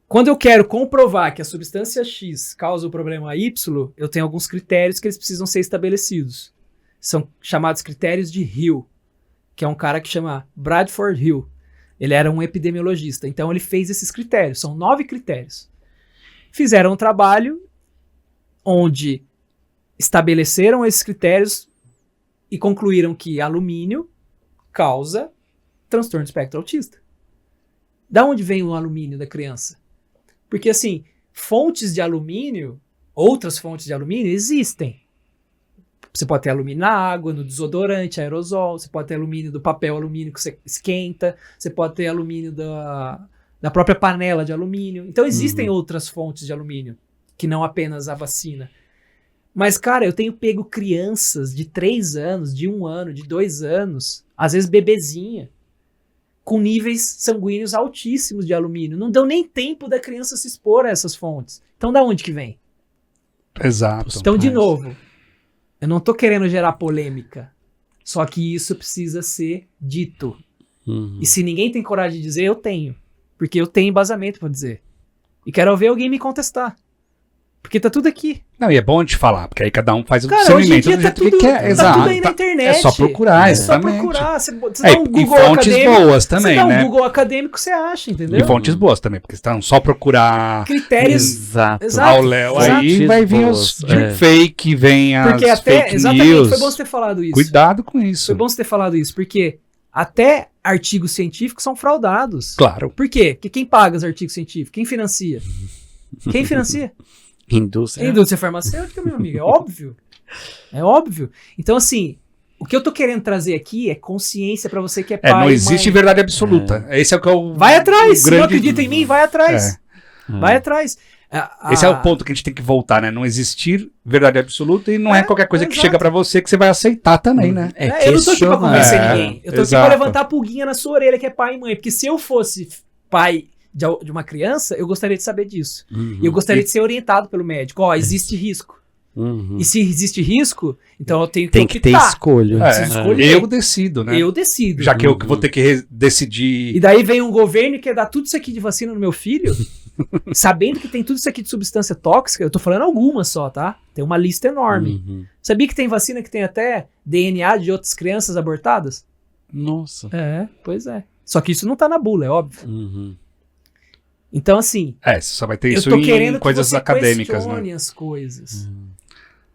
Quando eu quero comprovar que a substância X causa o problema Y, eu tenho alguns critérios que eles precisam ser estabelecidos. São chamados critérios de Hill, que é um cara que chama Bradford Hill. Ele era um epidemiologista, então ele fez esses critérios, são 9 critérios. Fizeram um trabalho onde estabeleceram esses critérios e concluíram que alumínio causa transtorno do espectro autista. Da onde vem o alumínio da criança? Porque, assim, fontes de alumínio, outras fontes de alumínio existem. Você pode ter alumínio na água, no desodorante, aerosol, você pode ter alumínio do papel alumínio que você esquenta, você pode ter alumínio da própria panela de alumínio. Então, existem outras fontes de alumínio, que não apenas a vacina. Mas, cara, eu tenho pego crianças de 3 anos, de 1 ano, de 2 anos, às vezes bebezinha, com níveis sanguíneos altíssimos de alumínio. Não dão nem tempo da criança se expor a essas fontes. Então, da onde que vem? Exato. Então, de novo, eu não tô querendo gerar polêmica. Só que isso precisa ser dito. E se ninguém tem coragem de dizer, eu tenho. Porque eu tenho embasamento pra dizer. E quero ver alguém me contestar. Porque tá tudo aqui. Não, e é bom te falar, porque aí cada um faz o Cara, hoje em discernimento dia do tá jeito que tudo, quer. tá Exato. tudo aí na internet. É só procurar, É só exatamente. procurar. Você dá um E Google fontes acadêmico. boas também, Você dá um né? Google acadêmico, você acha, entendeu? E fontes boas também, porque estão só procurar Critérios. Exato. Exato. ao Léo, aí Fontes vai vir boas, os deepfake, vem as Porque até, fake exatamente, news. foi bom você ter falado isso. Cuidado com isso. Foi bom você ter falado isso, porque até artigos científicos são fraudados. Claro. Por quê? Porque quem paga os artigos científicos? Quem financia? Quem financia? A Indústria. indústria farmacêutica, meu amigo, é óbvio. É óbvio. Então, assim, o que eu tô querendo trazer aqui é consciência pra você que é pai, Não existe mãe. verdade absoluta. Esse é o que eu. Vai atrás. o Se não acredita em mim, vai atrás. Vai atrás. Esse é o ponto que a gente tem que voltar, né? Não existir verdade absoluta e não é qualquer coisa que exato. chega pra você que você vai aceitar também, né? Eu não tô aqui pra convencer ninguém. Eu tô aqui exato. pra levantar a pulguinha na sua orelha que é pai e mãe. Porque se eu fosse pai de uma criança, eu gostaria de saber disso. E eu gostaria de ser orientado pelo médico. Ó, existe risco. E se existe risco, então eu tenho que Tem que ter optar. escolha. preciso escolher. Eu decido, né? Eu decido. Já que eu que vou ter que decidir. E daí vem um governo e quer dar tudo isso aqui de vacina no meu filho, sabendo que tem tudo isso aqui de substância tóxica. Eu tô falando algumas só, tá? Tem uma lista enorme. Sabia que tem vacina que tem até DNA de outras crianças abortadas? Nossa. Pois é. Só que isso não tá na bula, é óbvio. Então, assim, Você só vai ter eu isso tô em querendo coisas que você acadêmicas, né? questione as coisas.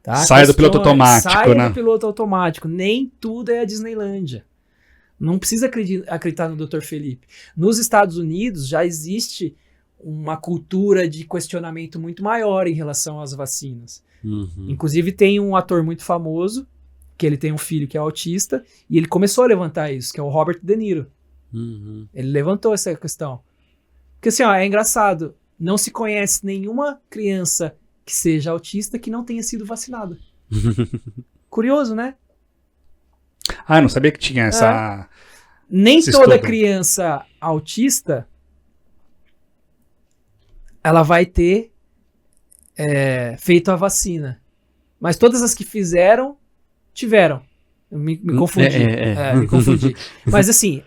Tá? Saia do piloto Questione, automático, saia né? do piloto automático. Nem tudo é a Disneylândia. Não precisa acreditar no Dr. Felipe. Nos Estados Unidos já existe uma cultura de questionamento muito maior em relação às vacinas. Inclusive tem um ator muito famoso, que ele tem um filho que é autista, e ele começou a levantar isso, que é o Robert De Niro. Ele levantou essa questão. Porque assim, ó, é engraçado, não se conhece nenhuma criança que seja autista que não tenha sido vacinada. Curioso, né? Eu não sabia que tinha essa... Nem esse toda estudo. criança autista ela vai ter feito a vacina. Mas todas as que fizeram, tiveram. Eu me confundi. Me confundi. Mas assim,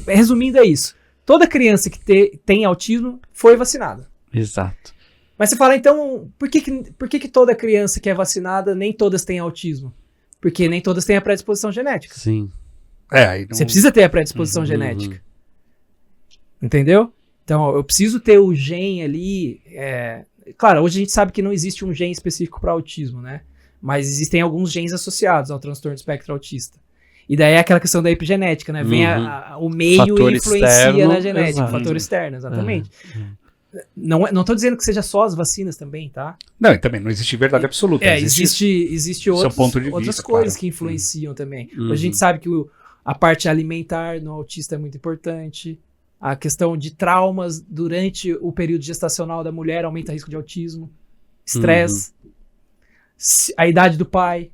resumindo é isso. Toda criança que tem autismo foi vacinada. Exato. Mas você fala, então, por que toda criança que é vacinada, nem todas têm autismo? Porque nem todas têm a predisposição genética. Sim. Aí não... Você precisa ter a predisposição genética. Entendeu? Então, eu preciso ter o gene ali. Claro, hoje a gente sabe que não existe um gene específico para autismo, né? Mas existem alguns genes associados ao transtorno do espectro autista. E daí é aquela questão da epigenética, né? Vem o meio Fator e influencia externo, na genética. exato. Fator externo, exatamente. Não tô dizendo que seja só as vacinas também, tá? Não, e também não existe verdade absoluta. Existe ponto de outras vista, coisas claro. que influenciam também. A gente sabe que a parte alimentar no autista é muito importante. A questão de traumas durante o período gestacional da mulher aumenta o risco de autismo. Estresse. A idade do pai.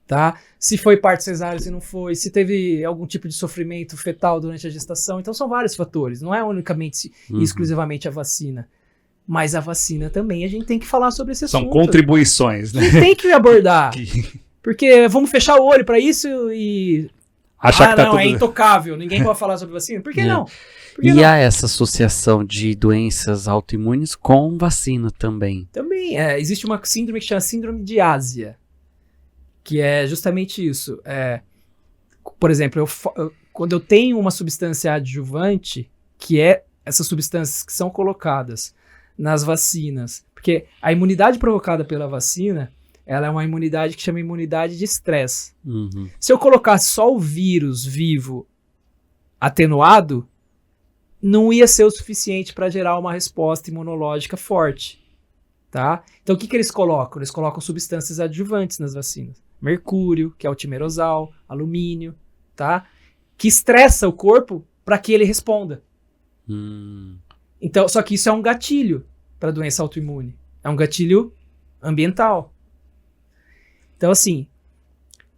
Tá? Se foi parto cesáreo, se não foi. Se teve algum tipo de sofrimento fetal durante a gestação. Então são vários fatores. Não é unicamente e exclusivamente a vacina. Mas a vacina também, a gente tem que falar sobre esse assunto. São contribuições, A né? gente tem que abordar. Porque vamos fechar o olho pra isso e Achar que tá não, tudo... é intocável, ninguém pode falar sobre vacina. Por que não? Por que E não? há essa associação de doenças autoimunes com vacina também. Também, existe uma síndrome que chama síndrome de Ásia, que é justamente isso. Por exemplo, quando eu tenho uma substância adjuvante, que é essas substâncias que são colocadas nas vacinas, porque a imunidade provocada pela vacina, ela é uma imunidade que chama imunidade de estresse. Uhum. Se eu colocasse só o vírus vivo atenuado, não ia ser o suficiente para gerar uma resposta imunológica forte, tá? Então o que eles colocam? Eles colocam substâncias adjuvantes nas vacinas. Mercúrio, que é o timerosal, alumínio, tá? Que estressa o corpo para que ele responda. Então, só que isso é um gatilho para doença autoimune. É um gatilho ambiental. Então, assim,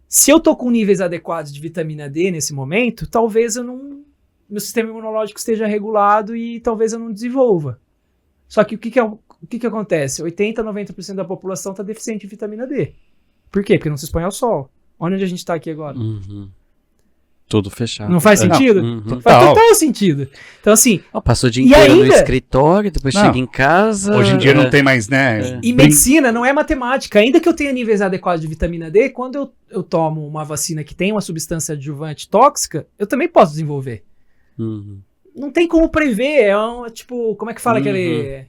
se eu tô com níveis adequados de vitamina D nesse momento, talvez meu sistema imunológico esteja regulado e talvez eu não desenvolva. Só que o que acontece? 80, 90% da população está deficiente de vitamina D. Por quê? Porque não se expõe ao sol. Olha onde a gente está aqui agora. Uhum. Tudo fechado. Não faz sentido? Uhum. Faz total sentido. Então, assim... Passou o dia E inteiro no ainda- escritório, depois chega em casa... Hoje em dia não tem mais, né? E medicina não é matemática. Ainda que eu tenha níveis adequados de vitamina D, quando eu tomo uma vacina que tem uma substância adjuvante tóxica, eu também posso desenvolver. Uhum. Não tem como prever. Tipo, como é que fala aquele...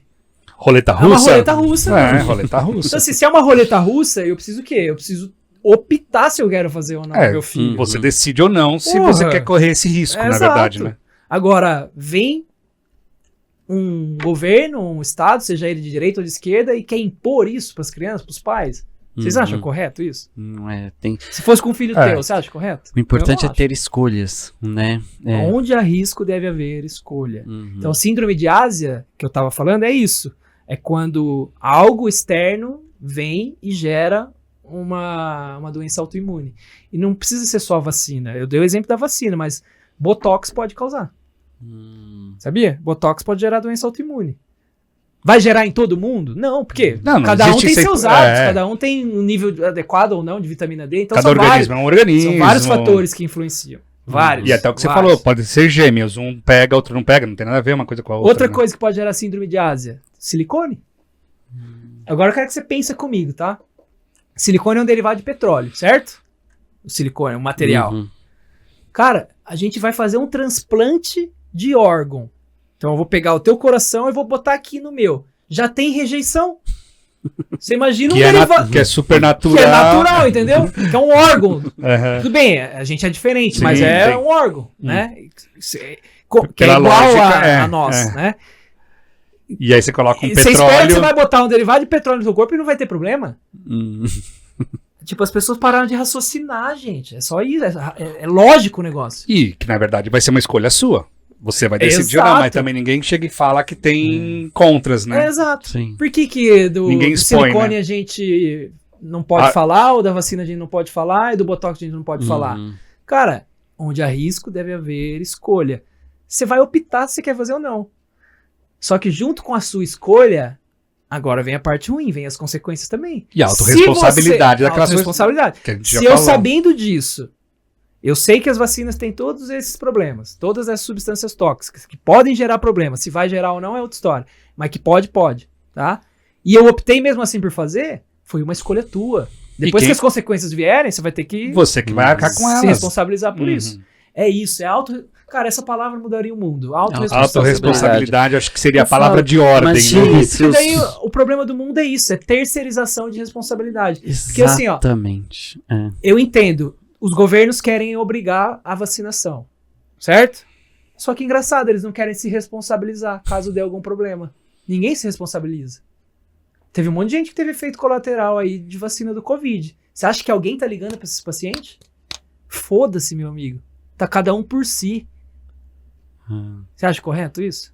Roleta É uma russa? roleta russa, mano. Roleta russa. Então, assim, se é uma roleta russa, eu preciso o quê? Eu preciso optar se eu quero fazer ou não com meu filho. Você decide ou não se Porra. você quer correr esse risco, na Exato. verdade, né? Agora, vem um governo, um estado, seja ele de direita ou de esquerda, e quer impor isso para as crianças, para os pais. Vocês acham correto isso? Não é, tem... Se fosse com um filho teu, você acha correto? O importante Eu é não ter escolhas, né? Onde há risco deve haver escolha. Uhum. Então, síndrome de Ásia, que eu estava falando, é isso. É quando algo externo vem e gera uma doença autoimune. E não precisa ser só a vacina. Eu dei o exemplo da vacina, mas Botox pode causar. Sabia? Botox pode gerar doença autoimune. Vai gerar em todo mundo? Não, porque Não cada um existe tem sempre- seus hábitos, cada um tem um nível adequado ou não de vitamina D. Então Cada são vários, organismo é um organismo. são vários fatores que influenciam. Vários. E até o que você vários. falou, pode ser gêmeos, um pega, outro não pega, não tem nada a ver uma coisa com a outra. Outra né? coisa que pode gerar síndrome de Ásia, silicone. Agora eu quero que você pense comigo, tá? Silicone é um derivado de petróleo, certo? O silicone é um material. Uhum. Cara, a gente vai fazer um transplante de órgão. Então eu vou pegar o teu coração e vou botar aqui no meu. Já tem rejeição. Você imagina um derivado Que é super natural. que é natural, entendeu? Que é um órgão. Uhum. Tudo bem, a gente é diferente, Sim, mas é tem. um órgão, né? Que é Pela igual lógica, a nós, né? E aí você coloca um Você espera que petróleo. você vai botar um derivado de petróleo no seu corpo e não vai ter problema? Uhum. Tipo, as pessoas pararam de raciocinar, gente. É só isso. É lógico o negócio. E que na verdade vai ser uma escolha sua. Você vai decidir ou não, Exato. mas também ninguém chega e fala que tem contras, né? É exato. Sim. Por que do Ninguém expõe, silicone né? a gente não pode falar, ou da vacina a gente não pode falar, e do botox a gente não pode falar? Uhum. Cara, onde há risco deve haver escolha. Você vai optar se você quer fazer ou não. Só que junto com a sua escolha, agora vem a parte ruim, vem as consequências também. E a autorresponsabilidade daquelas coisas Autoresponsabilidade. que a gente já Se eu falou. sabendo disso, eu sei que as vacinas têm todos esses problemas, todas essas substâncias tóxicas que podem gerar problemas. Se vai gerar ou não é outra história, mas que pode, tá? E eu optei mesmo assim por fazer, foi uma escolha tua. Depois quem- que as consequências vierem, você vai ter que Você que vai arcar com se elas. responsabilizar por Uhum. isso. É isso, é auto... Cara, essa palavra mudaria o mundo. Autoresponsabilidade. Autoresponsabilidade, acho que seria a Eu falo, palavra de ordem. imagina né? se E daí o problema do mundo é isso, é terceirização de responsabilidade. Porque assim, ó, Exatamente. É. eu entendo, os governos querem obrigar a vacinação, certo? Só que engraçado, eles não querem se responsabilizar caso dê algum problema. Ninguém se responsabiliza. Teve um monte de gente que teve efeito colateral aí de vacina do Covid. Você acha que alguém tá ligando pra esses pacientes? Foda-se, meu amigo. Tá cada um por si. Você acha correto isso?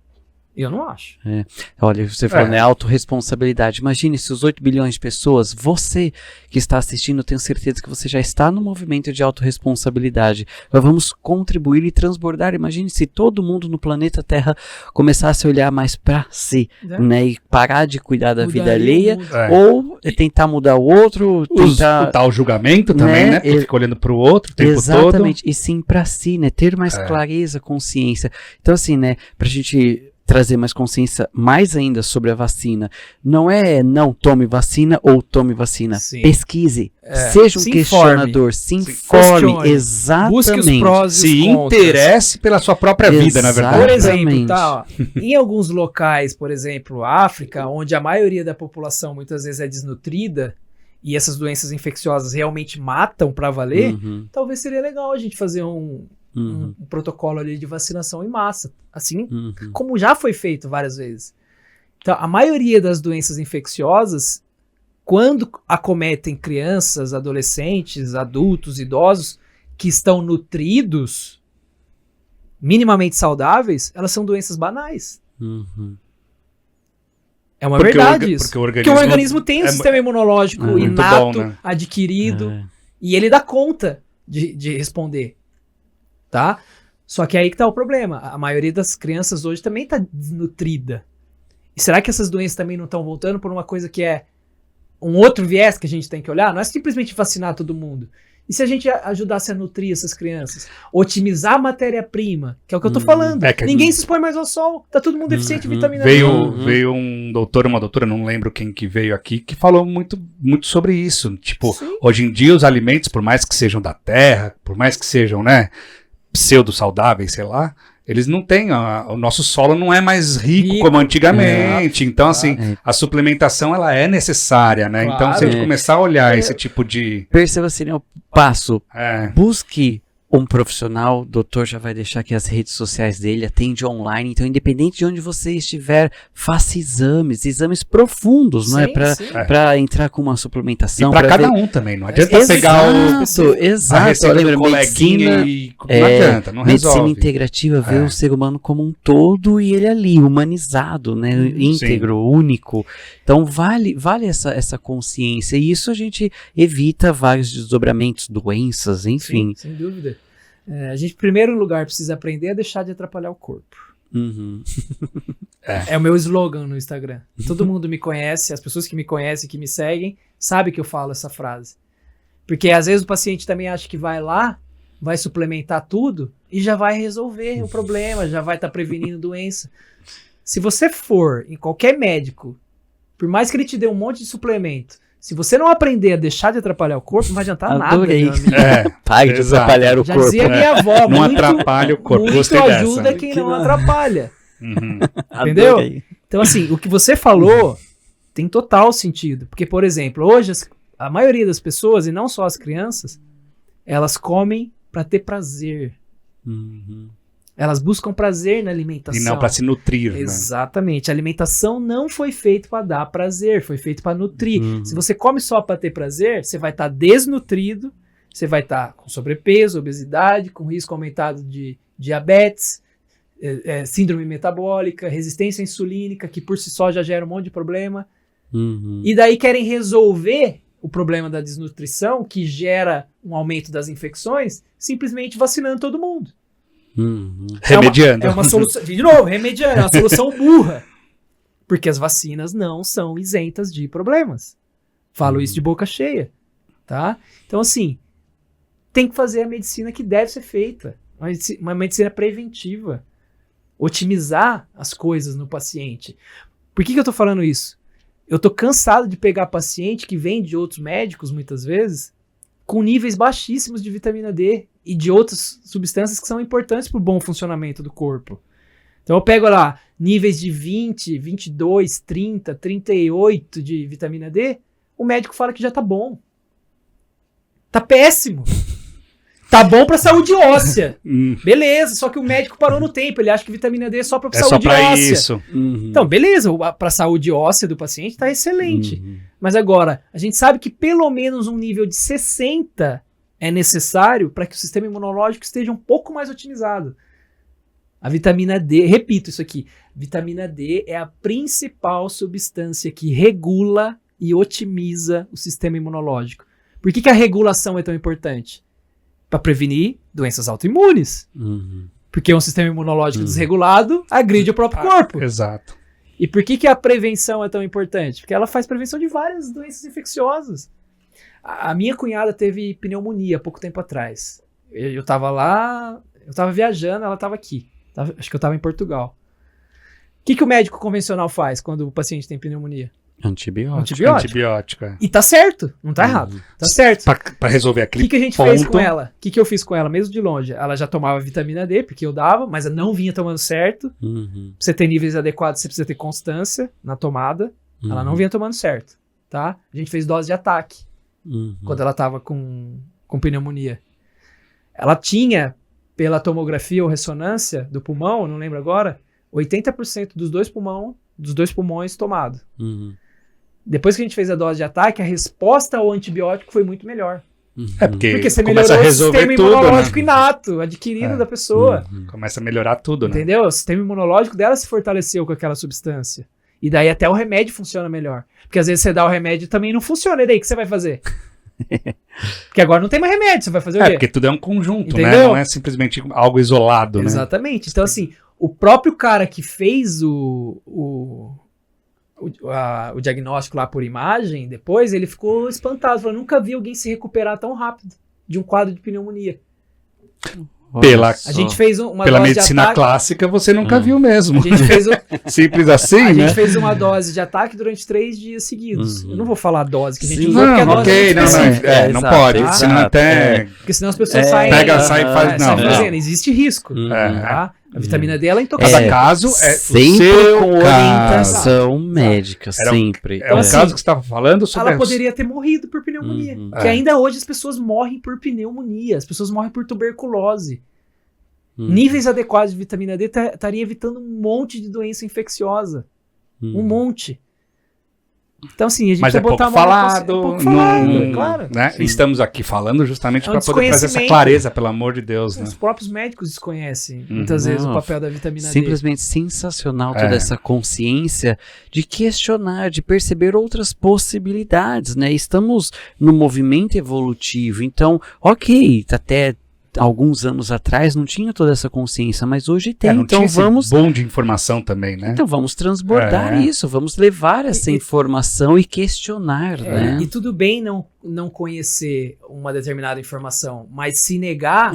Eu não acho. Olha, você falou, né, autorresponsabilidade. Imagine se os 8 bilhões de pessoas, você que está assistindo, eu tenho certeza que você já está no movimento de autorresponsabilidade. Nós vamos contribuir e transbordar. Imagine se todo mundo no planeta Terra começasse a olhar mais para si, né, e parar de cuidar da vida alheia, ou tentar mudar o outro, tentar... O julgamento também, né? Porque fica olhando para o outro o tempo todo. Exatamente, e sim para si, né, ter mais clareza, consciência. Então assim, né, pra gente trazer mais consciência mais ainda sobre a vacina. Não é não tome vacina ou tome vacina. Sim. Pesquise. Seja um questionador. Se informe. Exatamente. Busque os prós e se interesse pela sua própria vida, na verdade. Por exemplo, em alguns locais, por exemplo, África, onde a maioria da população muitas vezes é desnutrida e essas doenças infecciosas realmente matam para valer, talvez seria legal a gente fazer um protocolo ali de vacinação em massa, assim como já foi feito várias vezes. Então, a maioria das doenças infecciosas, quando acometem crianças, adolescentes, adultos, idosos, que estão nutridos, minimamente saudáveis, elas são doenças banais. É uma verdade isso. Porque o organismo tem um sistema imunológico inato, bom, né? Adquirido, e ele dá conta de responder. Tá? Só que aí que tá o problema. A maioria das crianças hoje também tá desnutrida. E será que essas doenças também não estão voltando por uma coisa que é um outro viés que a gente tem que olhar? Não é simplesmente vacinar todo mundo. E se a gente ajudasse a nutrir essas crianças? Otimizar a matéria-prima, que é o que eu tô falando. Ninguém se expõe mais ao sol. Tá todo mundo deficiente de vitamina D. Veio um doutor, uma doutora, não lembro quem que veio aqui, que falou muito sobre isso. Tipo, hoje em dia os alimentos, por mais que sejam da terra, por mais que sejam, né, pseudo-saudáveis, sei lá, eles não têm, o nosso solo não é mais rico como antigamente, então assim, a suplementação ela é necessária, né, então se a gente começar a olhar esse tipo de... Perceba assim, né, o passo, busque um profissional, o doutor já vai deixar aqui as redes sociais dele, atende online, então independente de onde você estiver, faça exames profundos, não é? Pra entrar com uma suplementação. E pra cada um também, não adianta pegar a receita do coleguinha e não adianta, não resolve. Medicina integrativa vê o ser humano como um todo e ele ali, humanizado, né? Íntegro, único. Então vale essa consciência e isso a gente evita vários desdobramentos, doenças, enfim. Sem dúvida. A gente, em primeiro lugar, precisa aprender a deixar de atrapalhar o corpo. É o meu slogan no Instagram. Todo mundo me conhece, as pessoas que me conhecem, que me seguem, sabem que eu falo essa frase. Porque às vezes o paciente também acha que vai lá, vai suplementar tudo e já vai resolver o problema, já vai estar prevenindo doença. Se você for em qualquer médico, por mais que ele te dê um monte de suplemento, se você não aprender a deixar de atrapalhar o corpo, não vai adiantar nada. Meu amigo. Pare de atrapalhar o corpo. Já dizia minha avó, não atrapalha o corpo. Muito ajuda quem não atrapalha. Entendeu? Então assim, o que você falou tem total sentido. Porque, por exemplo, hoje a maioria das pessoas, e não só as crianças, elas comem para ter prazer. Elas buscam prazer na alimentação. E não para se nutrir. Exatamente. Né? A alimentação não foi feita para dar prazer, foi feita para nutrir. Se você come só para ter prazer, você vai estar desnutrido, você vai estar com sobrepeso, obesidade, com risco aumentado de diabetes, síndrome metabólica, resistência insulínica, que por si só já gera um monte de problema. E daí querem resolver o problema da desnutrição, que gera um aumento das infecções, simplesmente vacinando todo mundo. Remediando. É uma solução, de novo, remediando, é uma solução burra. Porque as vacinas não são isentas de problemas. Falo isso de boca cheia. Tá? Então, assim, tem que fazer a medicina que deve ser feita. Uma medicina preventiva. Otimizar as coisas no paciente. Por que eu tô falando isso? Eu tô cansado de pegar paciente que vem de outros médicos, muitas vezes, com níveis baixíssimos de vitamina D e de outras substâncias que são importantes para o bom funcionamento do corpo. Então eu pego lá níveis de 20, 22, 30, 38 de vitamina D, o médico fala que já tá bom. Tá péssimo. Tá bom pra saúde óssea. Beleza, só que o médico parou no tempo, ele acha que vitamina D é só pra saúde óssea. Isso. Então, beleza, pra saúde óssea do paciente tá excelente. Mas agora, a gente sabe que pelo menos um nível de 60 é necessário para que o sistema imunológico esteja um pouco mais otimizado. A vitamina D, repito isso aqui, vitamina D é a principal substância que regula e otimiza o sistema imunológico. Por que a regulação é tão importante? Para prevenir doenças autoimunes. Porque um sistema imunológico desregulado agride o próprio corpo. Exato. E por que a prevenção é tão importante? Porque ela faz prevenção de várias doenças infecciosas. A minha cunhada teve pneumonia há pouco tempo atrás. Eu tava lá, eu tava viajando, ela tava aqui. Acho que eu tava em Portugal. O que o médico convencional faz quando o paciente tem pneumonia? Antibiótico, é. E tá certo, não tá errado. Tá certo. Pra resolver O aquele que a gente fez com ela? O que eu fiz com ela, mesmo de longe? Ela já tomava vitamina D, porque eu dava, mas eu não vinha tomando certo. Pra você ter níveis adequados, você precisa ter constância na tomada. Ela não vinha tomando certo, tá? A gente fez dose de ataque quando ela tava com pneumonia. Ela tinha, pela tomografia ou ressonância do pulmão, não lembro agora, 80% dos dois pulmões tomado. Depois que a gente fez a dose de ataque, a resposta ao antibiótico foi muito melhor. Porque você começa melhorou a o sistema resolver tudo, imunológico né? inato, adquirido da pessoa. Começa a melhorar tudo, né? Entendeu? O sistema imunológico dela se fortaleceu com aquela substância. E daí até o remédio funciona melhor. Porque às vezes você dá o remédio e também não funciona. E daí o que você vai fazer? Porque agora não tem mais remédio, você vai fazer o quê? Porque tudo é um conjunto, né? Entendeu? Não é simplesmente algo isolado, né? Exatamente. Então assim, o próprio cara que fez o diagnóstico lá por imagem, depois ele ficou espantado, falou, nunca vi alguém se recuperar tão rápido de um quadro de pneumonia. A gente fez uma pela dose medicina de ataque, clássica, você nunca viu mesmo. a gente fez Simples assim, a né? gente fez uma dose de ataque durante 3 dias seguidos. Eu não vou falar a dose que a gente Sim. usou, porque a Não, dose ok, é não, específica. não Exato, pode, exato, senão até... Porque senão as pessoas É, saem... pega, sai e faz- saem não, fazendo. não. Existe risco. Tá? A vitamina D, ela é Cada intocável. caso é sempre o seu com caso. orientação médica, Era um- sempre. É um assim, caso que você estava falando sobre... Ela poderia ter morrido por pneumonia. Porque ainda hoje as pessoas morrem por pneumonia. As pessoas morrem por tuberculose. Níveis adequados de vitamina D estaria evitando um monte de doença infecciosa. Um monte. Então, assim, a gente Mas precisa é pouco botar a mão na consciência. falado, É pouco falado, não- claro. né? Estamos aqui falando justamente É um para poder trazer essa desconhecimento. clareza, pelo amor de Deus, né? Os próprios médicos desconhecem, muitas vezes, o Não, papel da vitamina D. Simplesmente sensacional toda essa consciência de questionar, de perceber outras possibilidades, né? Estamos no movimento evolutivo, então, ok, até alguns anos atrás não tinha toda essa consciência, mas hoje tem, Não então tinha esse vamos... bom de informação também, né? Então vamos transbordar É. isso, vamos levar essa informação e questionar, né? E tudo bem não conhecer uma determinada informação, mas se negar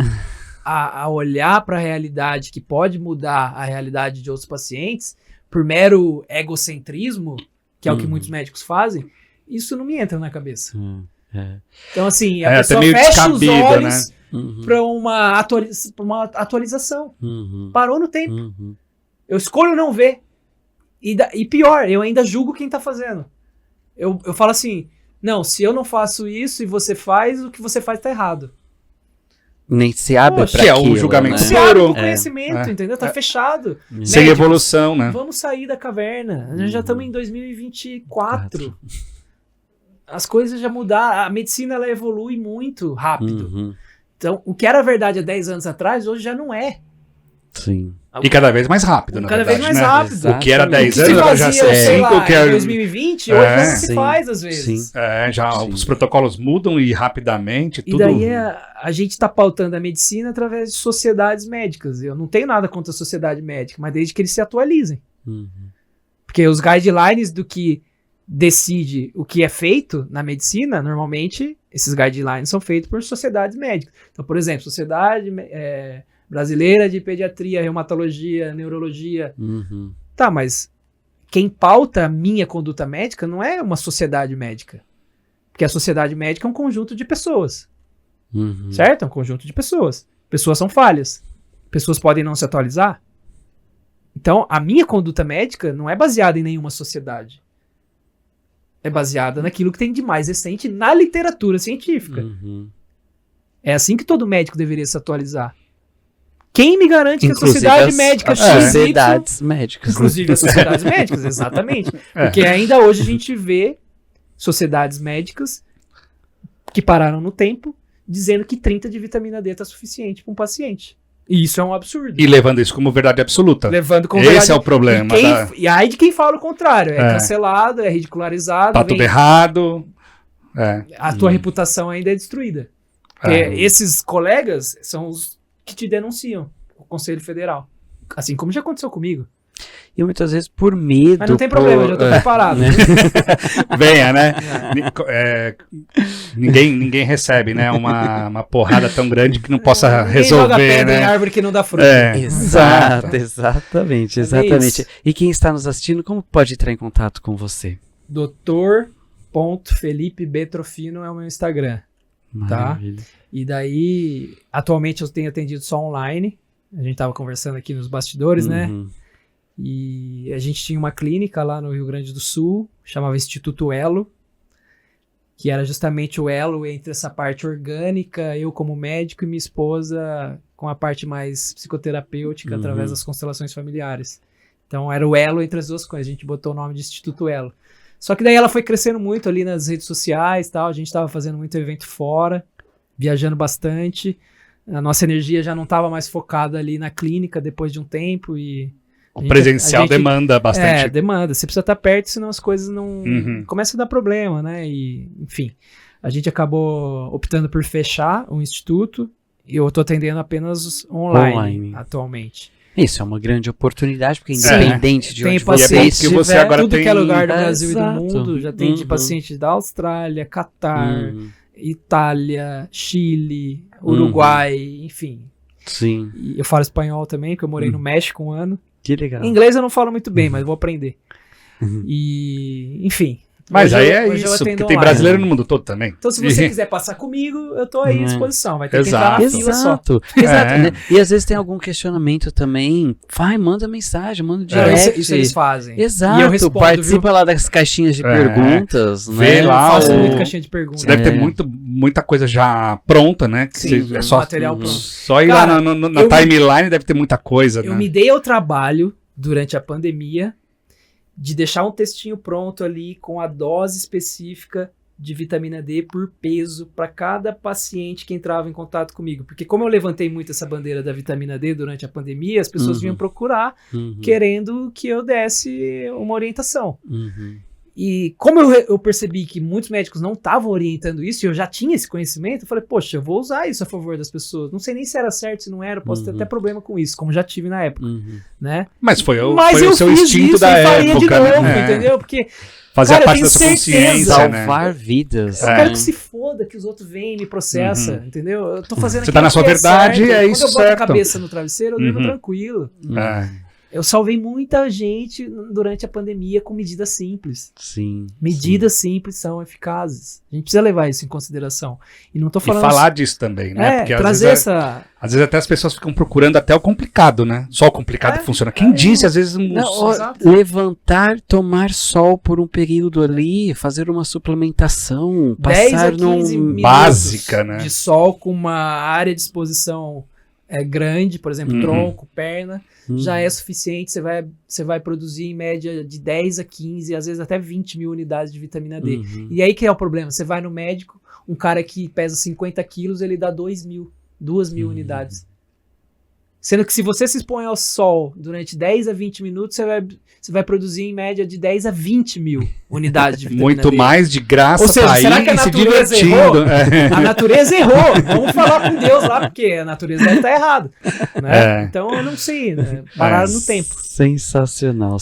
a olhar para a realidade que pode mudar a realidade de outros pacientes por mero egocentrismo, que é o que muitos médicos fazem, isso não me entra na cabeça. Então, assim, a É, pessoa até meio fecha os descabido, olhos Uhum, para uma atualização. uhum, Parou no tempo. uhum. Eu escolho não ver. E pior, eu ainda julgo quem tá fazendo. Eu falo assim, não, se eu não faço isso e você faz, o que você faz tá errado. Nem se abre Poxa, pra que é um aquilo, julgamento né? Você abre Puro. pro conhecimento, entendeu? Tá fechado. Sem Médicos, evolução, né? Vamos sair da caverna. Nós já estamos em 2024. As coisas já mudaram. A medicina, ela evolui muito rápido. Uhum, Então, o que era verdade há 10 anos atrás, hoje já não é. sim. E cada vez mais rápido, na Cada verdade, vez mais né? rápido. O que era O que 10 se anos, agora já fazia, é sei 5, lá, que é... em 2020, hoje não se sim, faz às vezes. sim. Já Sim. os protocolos mudam e rapidamente, E tudo... daí a gente está pautando a medicina através de sociedades médicas. Eu não tenho nada contra a sociedade médica, mas desde que eles se atualizem. Uhum. Porque os guidelines do que decide o que é feito na medicina, normalmente esses guidelines são feitos por sociedades médicas. Então, por exemplo, Sociedade Brasileira de Pediatria, Reumatologia, Neurologia. Uhum. Tá, mas quem pauta a minha conduta médica não é uma sociedade médica. Porque a sociedade médica é um conjunto de pessoas. Uhum. Certo? É um conjunto de pessoas. Pessoas são falhas. Pessoas podem não se atualizar. Então, a minha conduta médica não é baseada em nenhuma sociedade. É baseada naquilo que tem de mais recente na literatura científica. Uhum. É assim que todo médico deveria se atualizar. Quem me garante que a Inclusive sociedade as- médica as XY... sociedades médicas. Inclusive as sociedades médicas, exatamente. Porque ainda hoje a gente vê sociedades médicas que pararam no tempo dizendo que 30 de vitamina D está suficiente para um paciente. E isso é um absurdo. E levando isso como verdade absoluta. Levando como Esse verdade. é o problema. E aí de quem fala o contrário. É cancelado, é ridicularizado. Tá tudo errado. A tua reputação ainda é destruída. Porque esses colegas são os que te denunciam. O Conselho Federal. Assim como já aconteceu comigo. E muitas vezes por medo. Mas não tem problema, eu já tô preparado. Né? Venha, né? Ninguém recebe, né? Uma porrada tão grande que não possa resolver, joga pedra né? em árvore que não dá fruto. Exatamente. Isso. E quem está nos assistindo, como pode entrar em contato com você? Dr.FelipeBetrofino é o meu Instagram. Maravilha. E daí, atualmente eu tenho atendido só online. A gente tava conversando aqui nos bastidores, né? E a gente tinha uma clínica lá no Rio Grande do Sul, chamava Instituto Elo, que era justamente o elo entre essa parte orgânica, eu como médico e minha esposa com a parte mais psicoterapêutica através das constelações familiares. Então era o elo entre as duas coisas, a gente botou o nome de Instituto Elo. Só que daí ela foi crescendo muito ali nas redes sociais, tal. A gente estava fazendo muito evento fora, viajando bastante. A nossa energia já não estava mais focada ali na clínica depois de um tempo e... O presencial demanda bastante. Demanda. Você precisa estar perto, senão as coisas não... Começam a dar problema, né? E, enfim, a gente acabou optando por fechar o instituto e eu estou atendendo apenas online atualmente. Isso é uma grande oportunidade, porque independente de onde você estiver, você agora tudo tem... que é lugar do Brasil e do mundo, já tem de pacientes da Austrália, Catar, Itália, Chile, Uruguai, enfim. Sim. E eu falo espanhol também, porque eu morei no México um ano. Que legal. Inglês eu não falo muito bem, mas vou aprender. E, enfim. Mas aí é isso, porque tem brasileiro no mundo todo também. Então, se você quiser passar comigo, eu tô aí à disposição. Vai ter que entrar na fila só. Exato. Né? E às vezes tem algum questionamento também. Vai, manda mensagem, manda direct. Isso eles fazem. Exato. E eu respondo, participa lá das caixinhas de perguntas. Vê né? lá. Eu faço muito caixinha de perguntas. Você deve ter muita coisa já pronta, né? Que Sim, é só material pronto. Só ir lá na timeline deve ter muita coisa, né? Eu me dei ao trabalho, durante a pandemia, de deixar um textinho pronto ali com a dose específica de vitamina D por peso para cada paciente que entrava em contato comigo. Porque como eu levantei muito essa bandeira da vitamina D durante a pandemia, as pessoas vinham procurar querendo que eu desse uma orientação. E como eu percebi que muitos médicos não estavam orientando isso, e eu já tinha esse conhecimento, eu falei, poxa, eu vou usar isso a favor das pessoas. Não sei nem se era certo, se não era, posso ter até problema com isso, como já tive na época, né? Mas foi o seu instinto da época, de novo, entendeu? Porque, fazia parte da sua consciência, salvar vidas. Eu quero que se foda que os outros venham e me processam, entendeu? Eu tô fazendo Você tá na sua verdade, é isso, certo. Quando eu boto a cabeça no travesseiro, eu durmo tranquilo. Eu salvei muita gente durante a pandemia com medidas simples. Sim. Medidas simples são eficazes. A gente precisa levar isso em consideração. E não tô falando... E falar disso também, né? Porque trazer essa... Às vezes até as pessoas ficam procurando até o complicado, né? Só o complicado funciona. Quem disse, às vezes... Levantar, tomar sol por um período ali, fazer uma suplementação, 10 passar a 15 minutos básica, né? de sol com uma área de exposição grande, por exemplo, tronco, perna, já é suficiente. Você vai produzir em média de 10 a 15, às vezes até 20 mil unidades de vitamina D. E aí que é o problema, você vai no médico, um cara que pesa 50 quilos, ele dá 2 mil unidades. Sendo que se você se expõe ao sol durante 10 a 20 minutos, você vai produzir em média de 10 a 20 mil unidades de vitamina Muito D. mais de graça. Ou seja, tá será aí que a se natureza divertindo? errou? A natureza errou. Vamos falar com Deus lá, porque a natureza deve estar errada. Né? Então eu não sei, né? Pararam no tempo. Sensacional.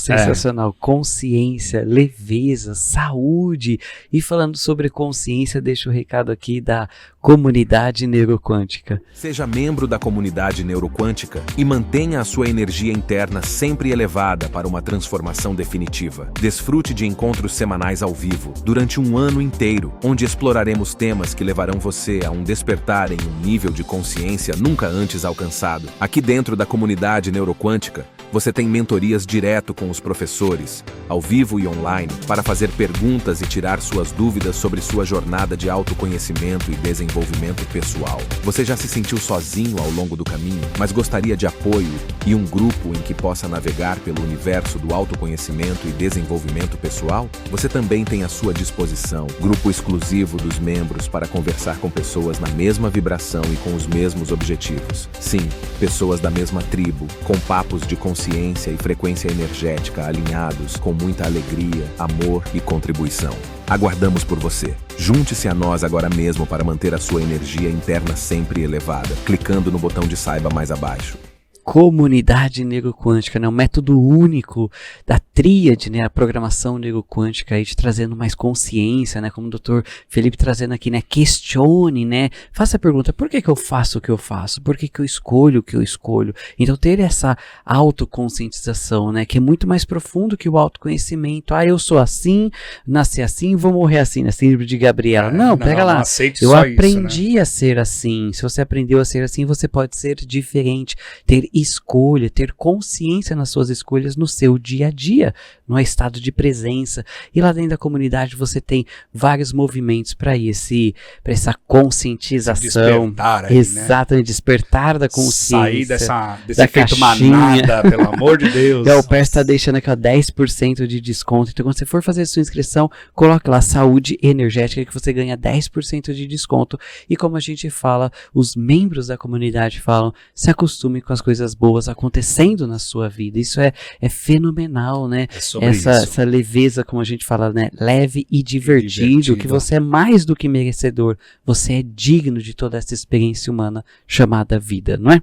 Consciência, leveza, saúde. E falando sobre consciência, deixa o recado aqui da comunidade neuroquântica. Seja membro da comunidade neuroquântica e mantenha a sua energia interna sempre elevada para uma transformação definitiva. Desfrute de encontros semanais ao vivo durante um ano inteiro, onde exploraremos temas que levarão você a um despertar em um nível de consciência nunca antes alcançado. Aqui dentro da comunidade neuroquântica, você tem mentorias direto com os professores, ao vivo e online, para fazer perguntas e tirar suas dúvidas sobre sua jornada de autoconhecimento e desenvolvimento pessoal. Você já se sentiu sozinho ao longo do caminho, mas gostaria gostaria de apoio e um grupo em que possa navegar pelo universo do autoconhecimento e desenvolvimento pessoal? Você também tem à sua disposição grupo exclusivo dos membros para conversar com pessoas na mesma vibração e com os mesmos objetivos. Sim, pessoas da mesma tribo, com papos de consciência e frequência energética alinhados, com muita alegria, amor e contribuição. Aguardamos por você. Junte-se a nós agora mesmo para manter a sua energia interna sempre elevada, clicando no botão de saiba mais abaixo. Comunidade neuroquântica, né? Um método único da tríade, né? A programação neuroquântica aí, te trazendo mais consciência, né? Como o Dr. Felipe trazendo aqui, né? Questione, né? Faça a pergunta, por que que eu faço o que eu faço? Por que que eu escolho o que eu escolho? Então ter essa autoconscientização, né? Que é muito mais profundo que o autoconhecimento. Ah, eu sou assim, nasci assim, vou morrer assim, né? Síndrome de Gabriela. Não, pega lá. Eu aprendi isso, né? a ser assim. Se você aprendeu a ser assim, você pode ser diferente. Ter escolha, ter consciência nas suas escolhas no seu dia a dia, no estado de presença. E lá dentro da comunidade você tem vários movimentos para essa conscientização. Despertar aí, exatamente, né? Despertar da consciência. Sair desse da efeito caixinha. manada, pelo amor de Deus. O Pérez está deixando aqui, ó, 10% de desconto. Então, quando você for fazer a sua inscrição, coloque lá saúde energética que você ganha 10% de desconto. E como a gente fala, os membros da comunidade falam, se acostume com as coisas boas acontecendo na sua vida. Isso é fenomenal, né? Essa leveza, como a gente fala, né? Leve e divertido, que você é mais do que merecedor. Você é digno de toda essa experiência humana chamada vida, não é?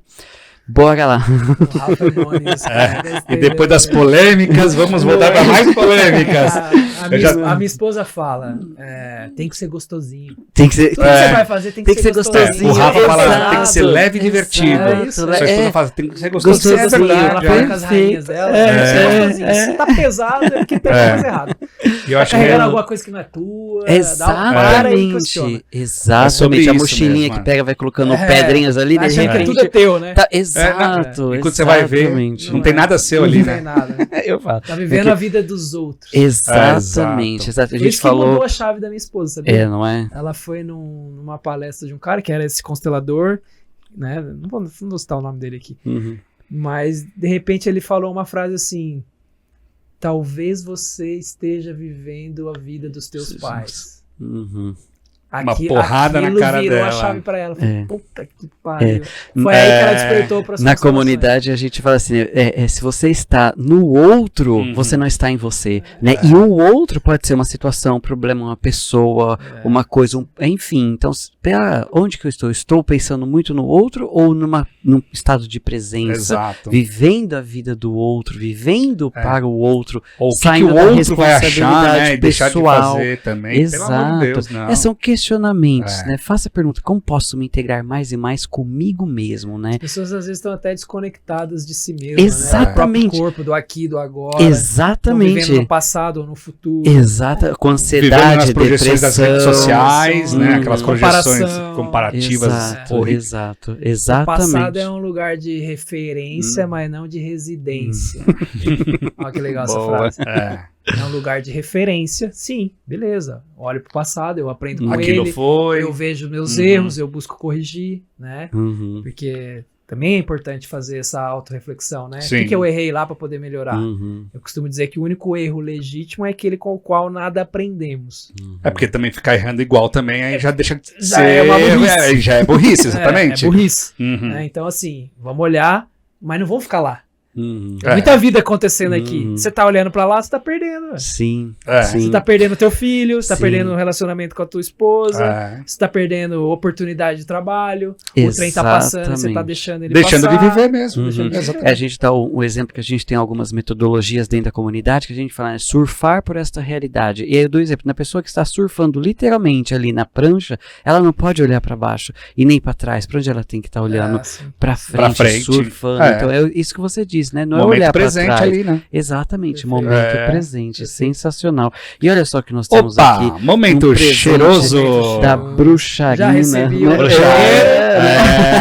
Bora lá. E depois das polêmicas, vamos voltar para mais polêmicas. A minha esposa fala, tem que ser gostosinho. Tem que ser, tudo que você vai fazer tem que ser gostosinho. O Rafa fala, tem que ser leve e divertido. Isso, Sua esposa fala, tem que ser gostosinho. É verdade. Ela fala com as rainhas dela. Se tá pesado, é porque tem coisa errada. Eu acho carregando alguma coisa que não é tua. Exatamente. Exatamente. A mochilinha mesmo, que pega, vai colocando pedrinhas ali. Achando que tudo é teu, né? Exato. E quando você vai ver, não tem nada seu ali, né? Não tem nada. Eu falo. Tá vivendo a vida dos outros. Exatamente. A gente falou. Mudou a chave da minha esposa, sabia? Não é? Ela foi numa palestra de um cara que era esse constelador, né? Não vou citar o nome dele aqui. Mas, de repente, ele falou uma frase assim: talvez você esteja vivendo a vida dos teus pais. Uma porrada na cara virou dela. a chave pra ela. Falei, puta que pariu. Foi aí que ela despertou o processo. Na comunidade a gente fala assim, se você está no outro, você não está em você, né? E o outro pode ser uma situação, um problema, uma pessoa, uma coisa, enfim. Então, onde que eu estou? Estou pensando muito no outro ou num estado de presença? Exato. Vivendo a vida do outro, vivendo para o outro, ou saindo que da o outro vai achar, né? E deixar de pessoal. fazer também. Exato. Pelo amor de Deus, não. São questionamentos, né? Faça a pergunta, como posso me integrar mais e mais comigo mesmo, né? As pessoas às vezes estão até desconectadas de si mesmas, exatamente, né? Do próprio corpo, do aqui, do agora. Exatamente. Vivendo no passado ou no futuro. Exato, com ansiedade, vivendo nas projeções das redes sociais, né? Aquelas projeções comparativas. Exato, exatamente. O passado é um lugar de referência, mas não de residência. Olha que legal essa frase. É um lugar de referência, sim, beleza. Olho pro passado, eu aprendo com aquilo ele, eu vejo meus erros, eu busco corrigir, né? Porque também é importante fazer essa autorreflexão, né? O que eu errei lá para poder melhorar? Eu costumo dizer que o único erro legítimo é aquele com o qual nada aprendemos. É porque também ficar errando igual também, aí já deixa de já ser... é uma burrice. Já é burrice, exatamente. É burrice. Então, assim, vamos olhar, mas não vamos ficar lá. Tem muita vida acontecendo aqui. Você tá olhando pra lá, você tá perdendo. Sim. Você tá perdendo teu filho, você tá perdendo o relacionamento com a tua esposa, você tá perdendo oportunidade de trabalho, o trem tá passando, você tá deixando ele deixando passar. De viver mesmo. A gente dá um exemplo que a gente tem algumas metodologias dentro da comunidade que a gente fala, surfar por esta realidade. E aí eu dou exemplo, na pessoa que está surfando literalmente ali na prancha, ela não pode olhar pra baixo e nem pra trás, pra onde ela tem que estar olhando? Pra frente, surfando. Então é isso que você diz, né? Não é olhar pra trás. Ali, né? Exatamente, momento presente, sensacional. E olha só que nós temos aqui momento cheiroso da bruxarina. Já recebi.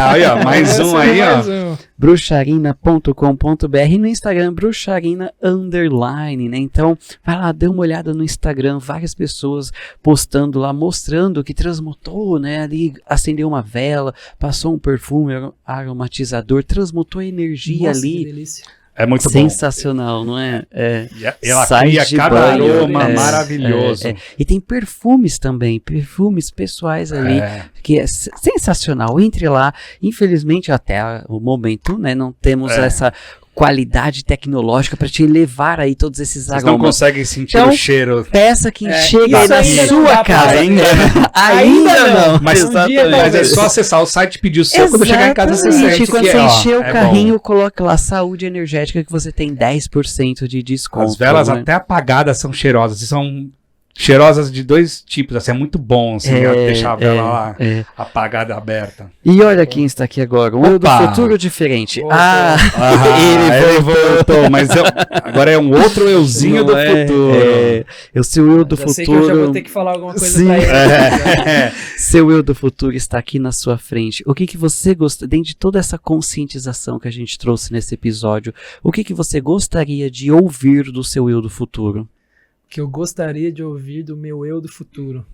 Aí, ó, mais um aí, ó. bruxarina.com.br e no Instagram bruxarina_, né? Então, vai lá, dê uma olhada no Instagram, várias pessoas postando lá, mostrando que transmutou, né? Ali acendeu uma vela, passou um perfume aromatizador, transmutou a energia Nossa, ali. que delícia. É muito Sensacional, não é? E ela Sai cria de cada banho, aroma maravilhoso. E tem perfumes também, perfumes pessoais ali, que é sensacional. Entre lá, infelizmente até o momento, né, não temos essa qualidade tecnológica para te levar aí todos esses Vocês aromas. não conseguem sentir Então, o cheiro. Peça quem chega aí isso na ainda não sua dá pra casa. fazer. Ainda não. Mas, Exatamente. mas é só acessar o site e pedir o seu. Quando chegar em casa, você Exatamente. sente Quando que você ó, encher o é carrinho, bom. coloca lá saúde energética que você tem 10% de desconto. As velas não é? até apagadas são cheirosas. E são cheirosas de dois tipos. Assim, é muito bom assim, deixar a vela lá apagada, aberta. E olha quem está aqui agora. Um eu do Opa! futuro diferente. Voltou. Ele voltou. Mas agora é um outro euzinho do futuro. Eu sou o eu do Já futuro. sei que eu já vou ter que falar alguma coisa Sim. pra ele. Seu eu do futuro está aqui na sua frente. O que você gosta, dentro de toda essa conscientização que a gente trouxe nesse episódio, o que você gostaria de ouvir do seu eu do futuro? Que eu gostaria de ouvir do meu eu do futuro.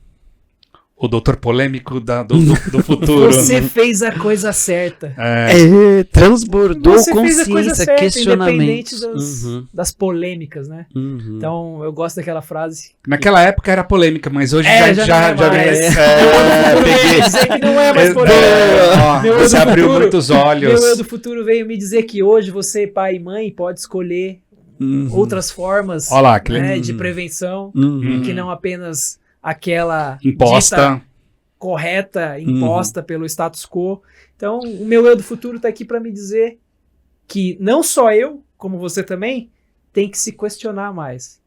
O doutor polêmico do futuro. Você fez a coisa certa. Transbordou Você fez a coisa consciência, certa, questionamentos. independente das polêmicas, né? Então, eu gosto daquela frase. Naquela época era polêmica, mas hoje já não é mais. peguei. Dizer que não é mais polêmica. Meu eu Você do abriu futuro- muitos olhos. Meu eu do futuro veio me dizer que hoje você, pai e mãe, pode escolher outras formas Olha lá, que né, de prevenção, que não apenas aquela imposta. dita correta, imposta pelo status quo. Então, o meu eu do futuro está aqui para me dizer que não só eu, como você também, tem que se questionar mais.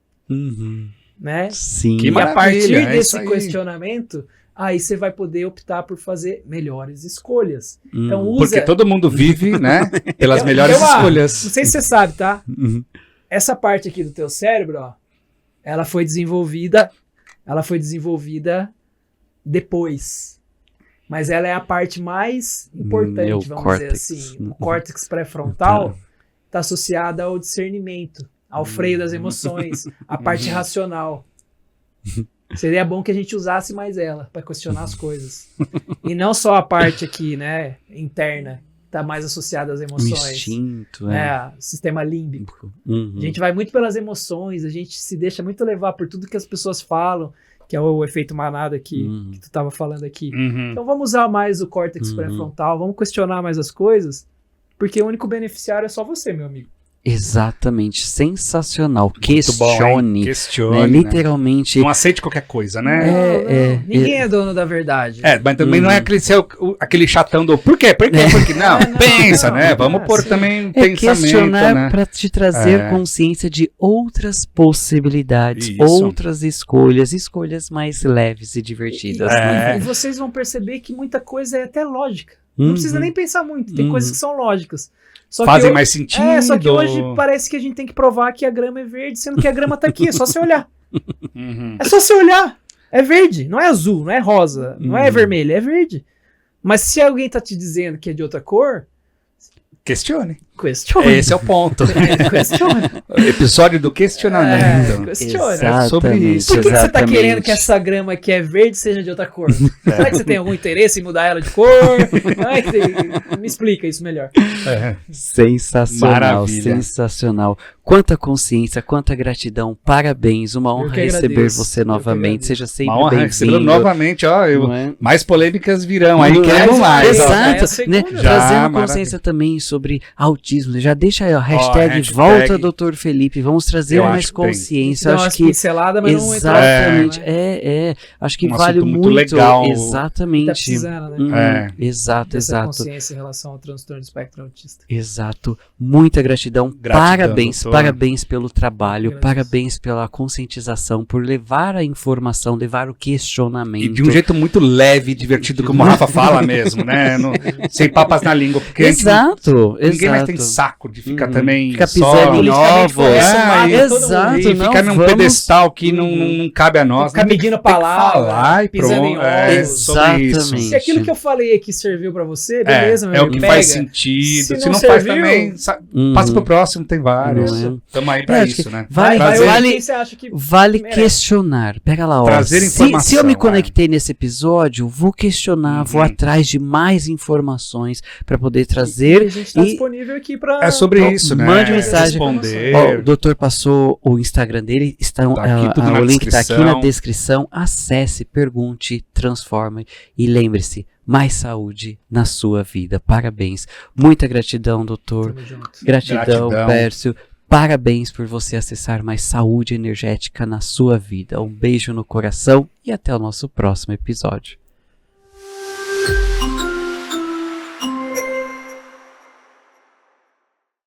Né? Sim. Que E a maravilha, partir é desse isso aí. questionamento, aí você vai poder optar por fazer melhores escolhas. Então, usa... Porque todo mundo vive, né? Pelas Eu- melhores eu- Não escolhas. sei se você sabe, tá? Essa parte aqui do teu cérebro, ó, ela foi desenvolvida depois. Mas ela é a parte mais importante, vamos dizer assim. O córtex pré-frontal está associado ao discernimento, ao freio das emoções, à parte racional. Seria bom que a gente usasse mais ela para questionar as coisas. E não só a parte aqui, né, interna, está mais associada às O emoções. instinto, Né, sistema límbico. A gente vai muito pelas emoções, a gente se deixa muito levar por tudo que as pessoas falam, que é o efeito manada que tu estava falando aqui. Então vamos usar mais o córtex pré-frontal, vamos questionar mais as coisas, porque o único beneficiário é só você, meu amigo. Exatamente, sensacional. Muito bom, hein? Questione, Questione, né? né? literalmente. Não aceite qualquer coisa, né? Não, ninguém é dono da verdade. Mas também não é aquele chatão do por quê? Por quê? Porque não, pensa, né? Vamos pôr sim. também É pensamento, questionar né? para te trazer consciência de outras possibilidades, Isso. outras escolhas mais leves e divertidas. né? E vocês vão perceber que muita coisa é até lógica. Não precisa nem pensar muito, tem coisas que são lógicas. Só que Fazem mais sentido. só que hoje parece que a gente tem que provar que a grama é verde, sendo que a grama tá aqui, é só você olhar. É só você olhar. É verde, não é azul, não é rosa, não é vermelho, é verde. Mas se alguém tá te dizendo que é de outra cor, Questione. questione. Esse é o ponto. Questione. Episódio do questionamento. Questione. É sobre isso. Por que você tá Exatamente. querendo que essa grama que é verde seja de outra cor? Será que você tem algum interesse em mudar ela de cor? Me explica isso melhor. Sensacional, Maravilha. sensacional. Quanta consciência, quanta gratidão. Parabéns, uma honra que receber agradeço, você eu que novamente. agradeço. Seja sempre Uma honra recebê-lo bem-vindo. novamente, ó. Não é? Mais polêmicas virão aí, Não é? queremos mais. ó. É a Exato, segunda. né? Já, Trazendo maravilha. consciência também sobre autismo. Já deixa aí, ó, hashtag hashtag. volta Dr. Felipe. Vamos trazer Eu mais acho que tem. consciência. Dá Acho umas que pinceladas, mas não entra exatamente, né? acho que Um vale assunto muito muito. legal. Tá Exatamente. precisando, né? Exato, Dessa exato. consciência em relação ao transtorno do espectro autista. Exato. Muita gratidão. Gratidão, Parabéns, doutor. parabéns pelo trabalho, Agradeço. parabéns pela conscientização, por levar a informação, levar o questionamento. E de um jeito muito leve e divertido, como o Rafa fala mesmo, né? Sem papas na língua. Porque Exato, ninguém mais exato. tem saco de ficar também Fica só pisando em politicamente ovos. correto, mata todo mundo. Exato, e não, ficar num vamos- pedestal que não cabe a nós. Ficar né? medindo Tem que palavra, falar e pisando em pronto. É, ovos. sobre isso. Exatamente. Se aquilo que eu falei aqui serviu pra você, beleza, meu é o amigo, que pega. faz sentido. Se Se não não faz serviu, também, passa pro próximo, tem vários. Não é? Tamo aí pra Eu acho que isso, né? vale- Vai, vale- quem você acha que Vale merece. questionar. Pega lá, ó. Trazer Se informação, eu me vai. conectei nesse episódio, vou questionar, vou atrás de mais informações para poder E trazer. a gente tá e- disponível aqui pra... É sobre Ó, isso, né? mande mensagem. Responder. Ó, o doutor passou o Instagram dele, está, Tá aqui tudo na o link está aqui na descrição. descrição. Acesse, pergunte, transforme e lembre-se, mais saúde na sua vida. Parabéns. Muita gratidão, doutor. Tamo junto. Gratidão, Gratidão. Pércio. Parabéns por você acessar mais saúde energética na sua vida. Um beijo no coração e até o nosso próximo episódio.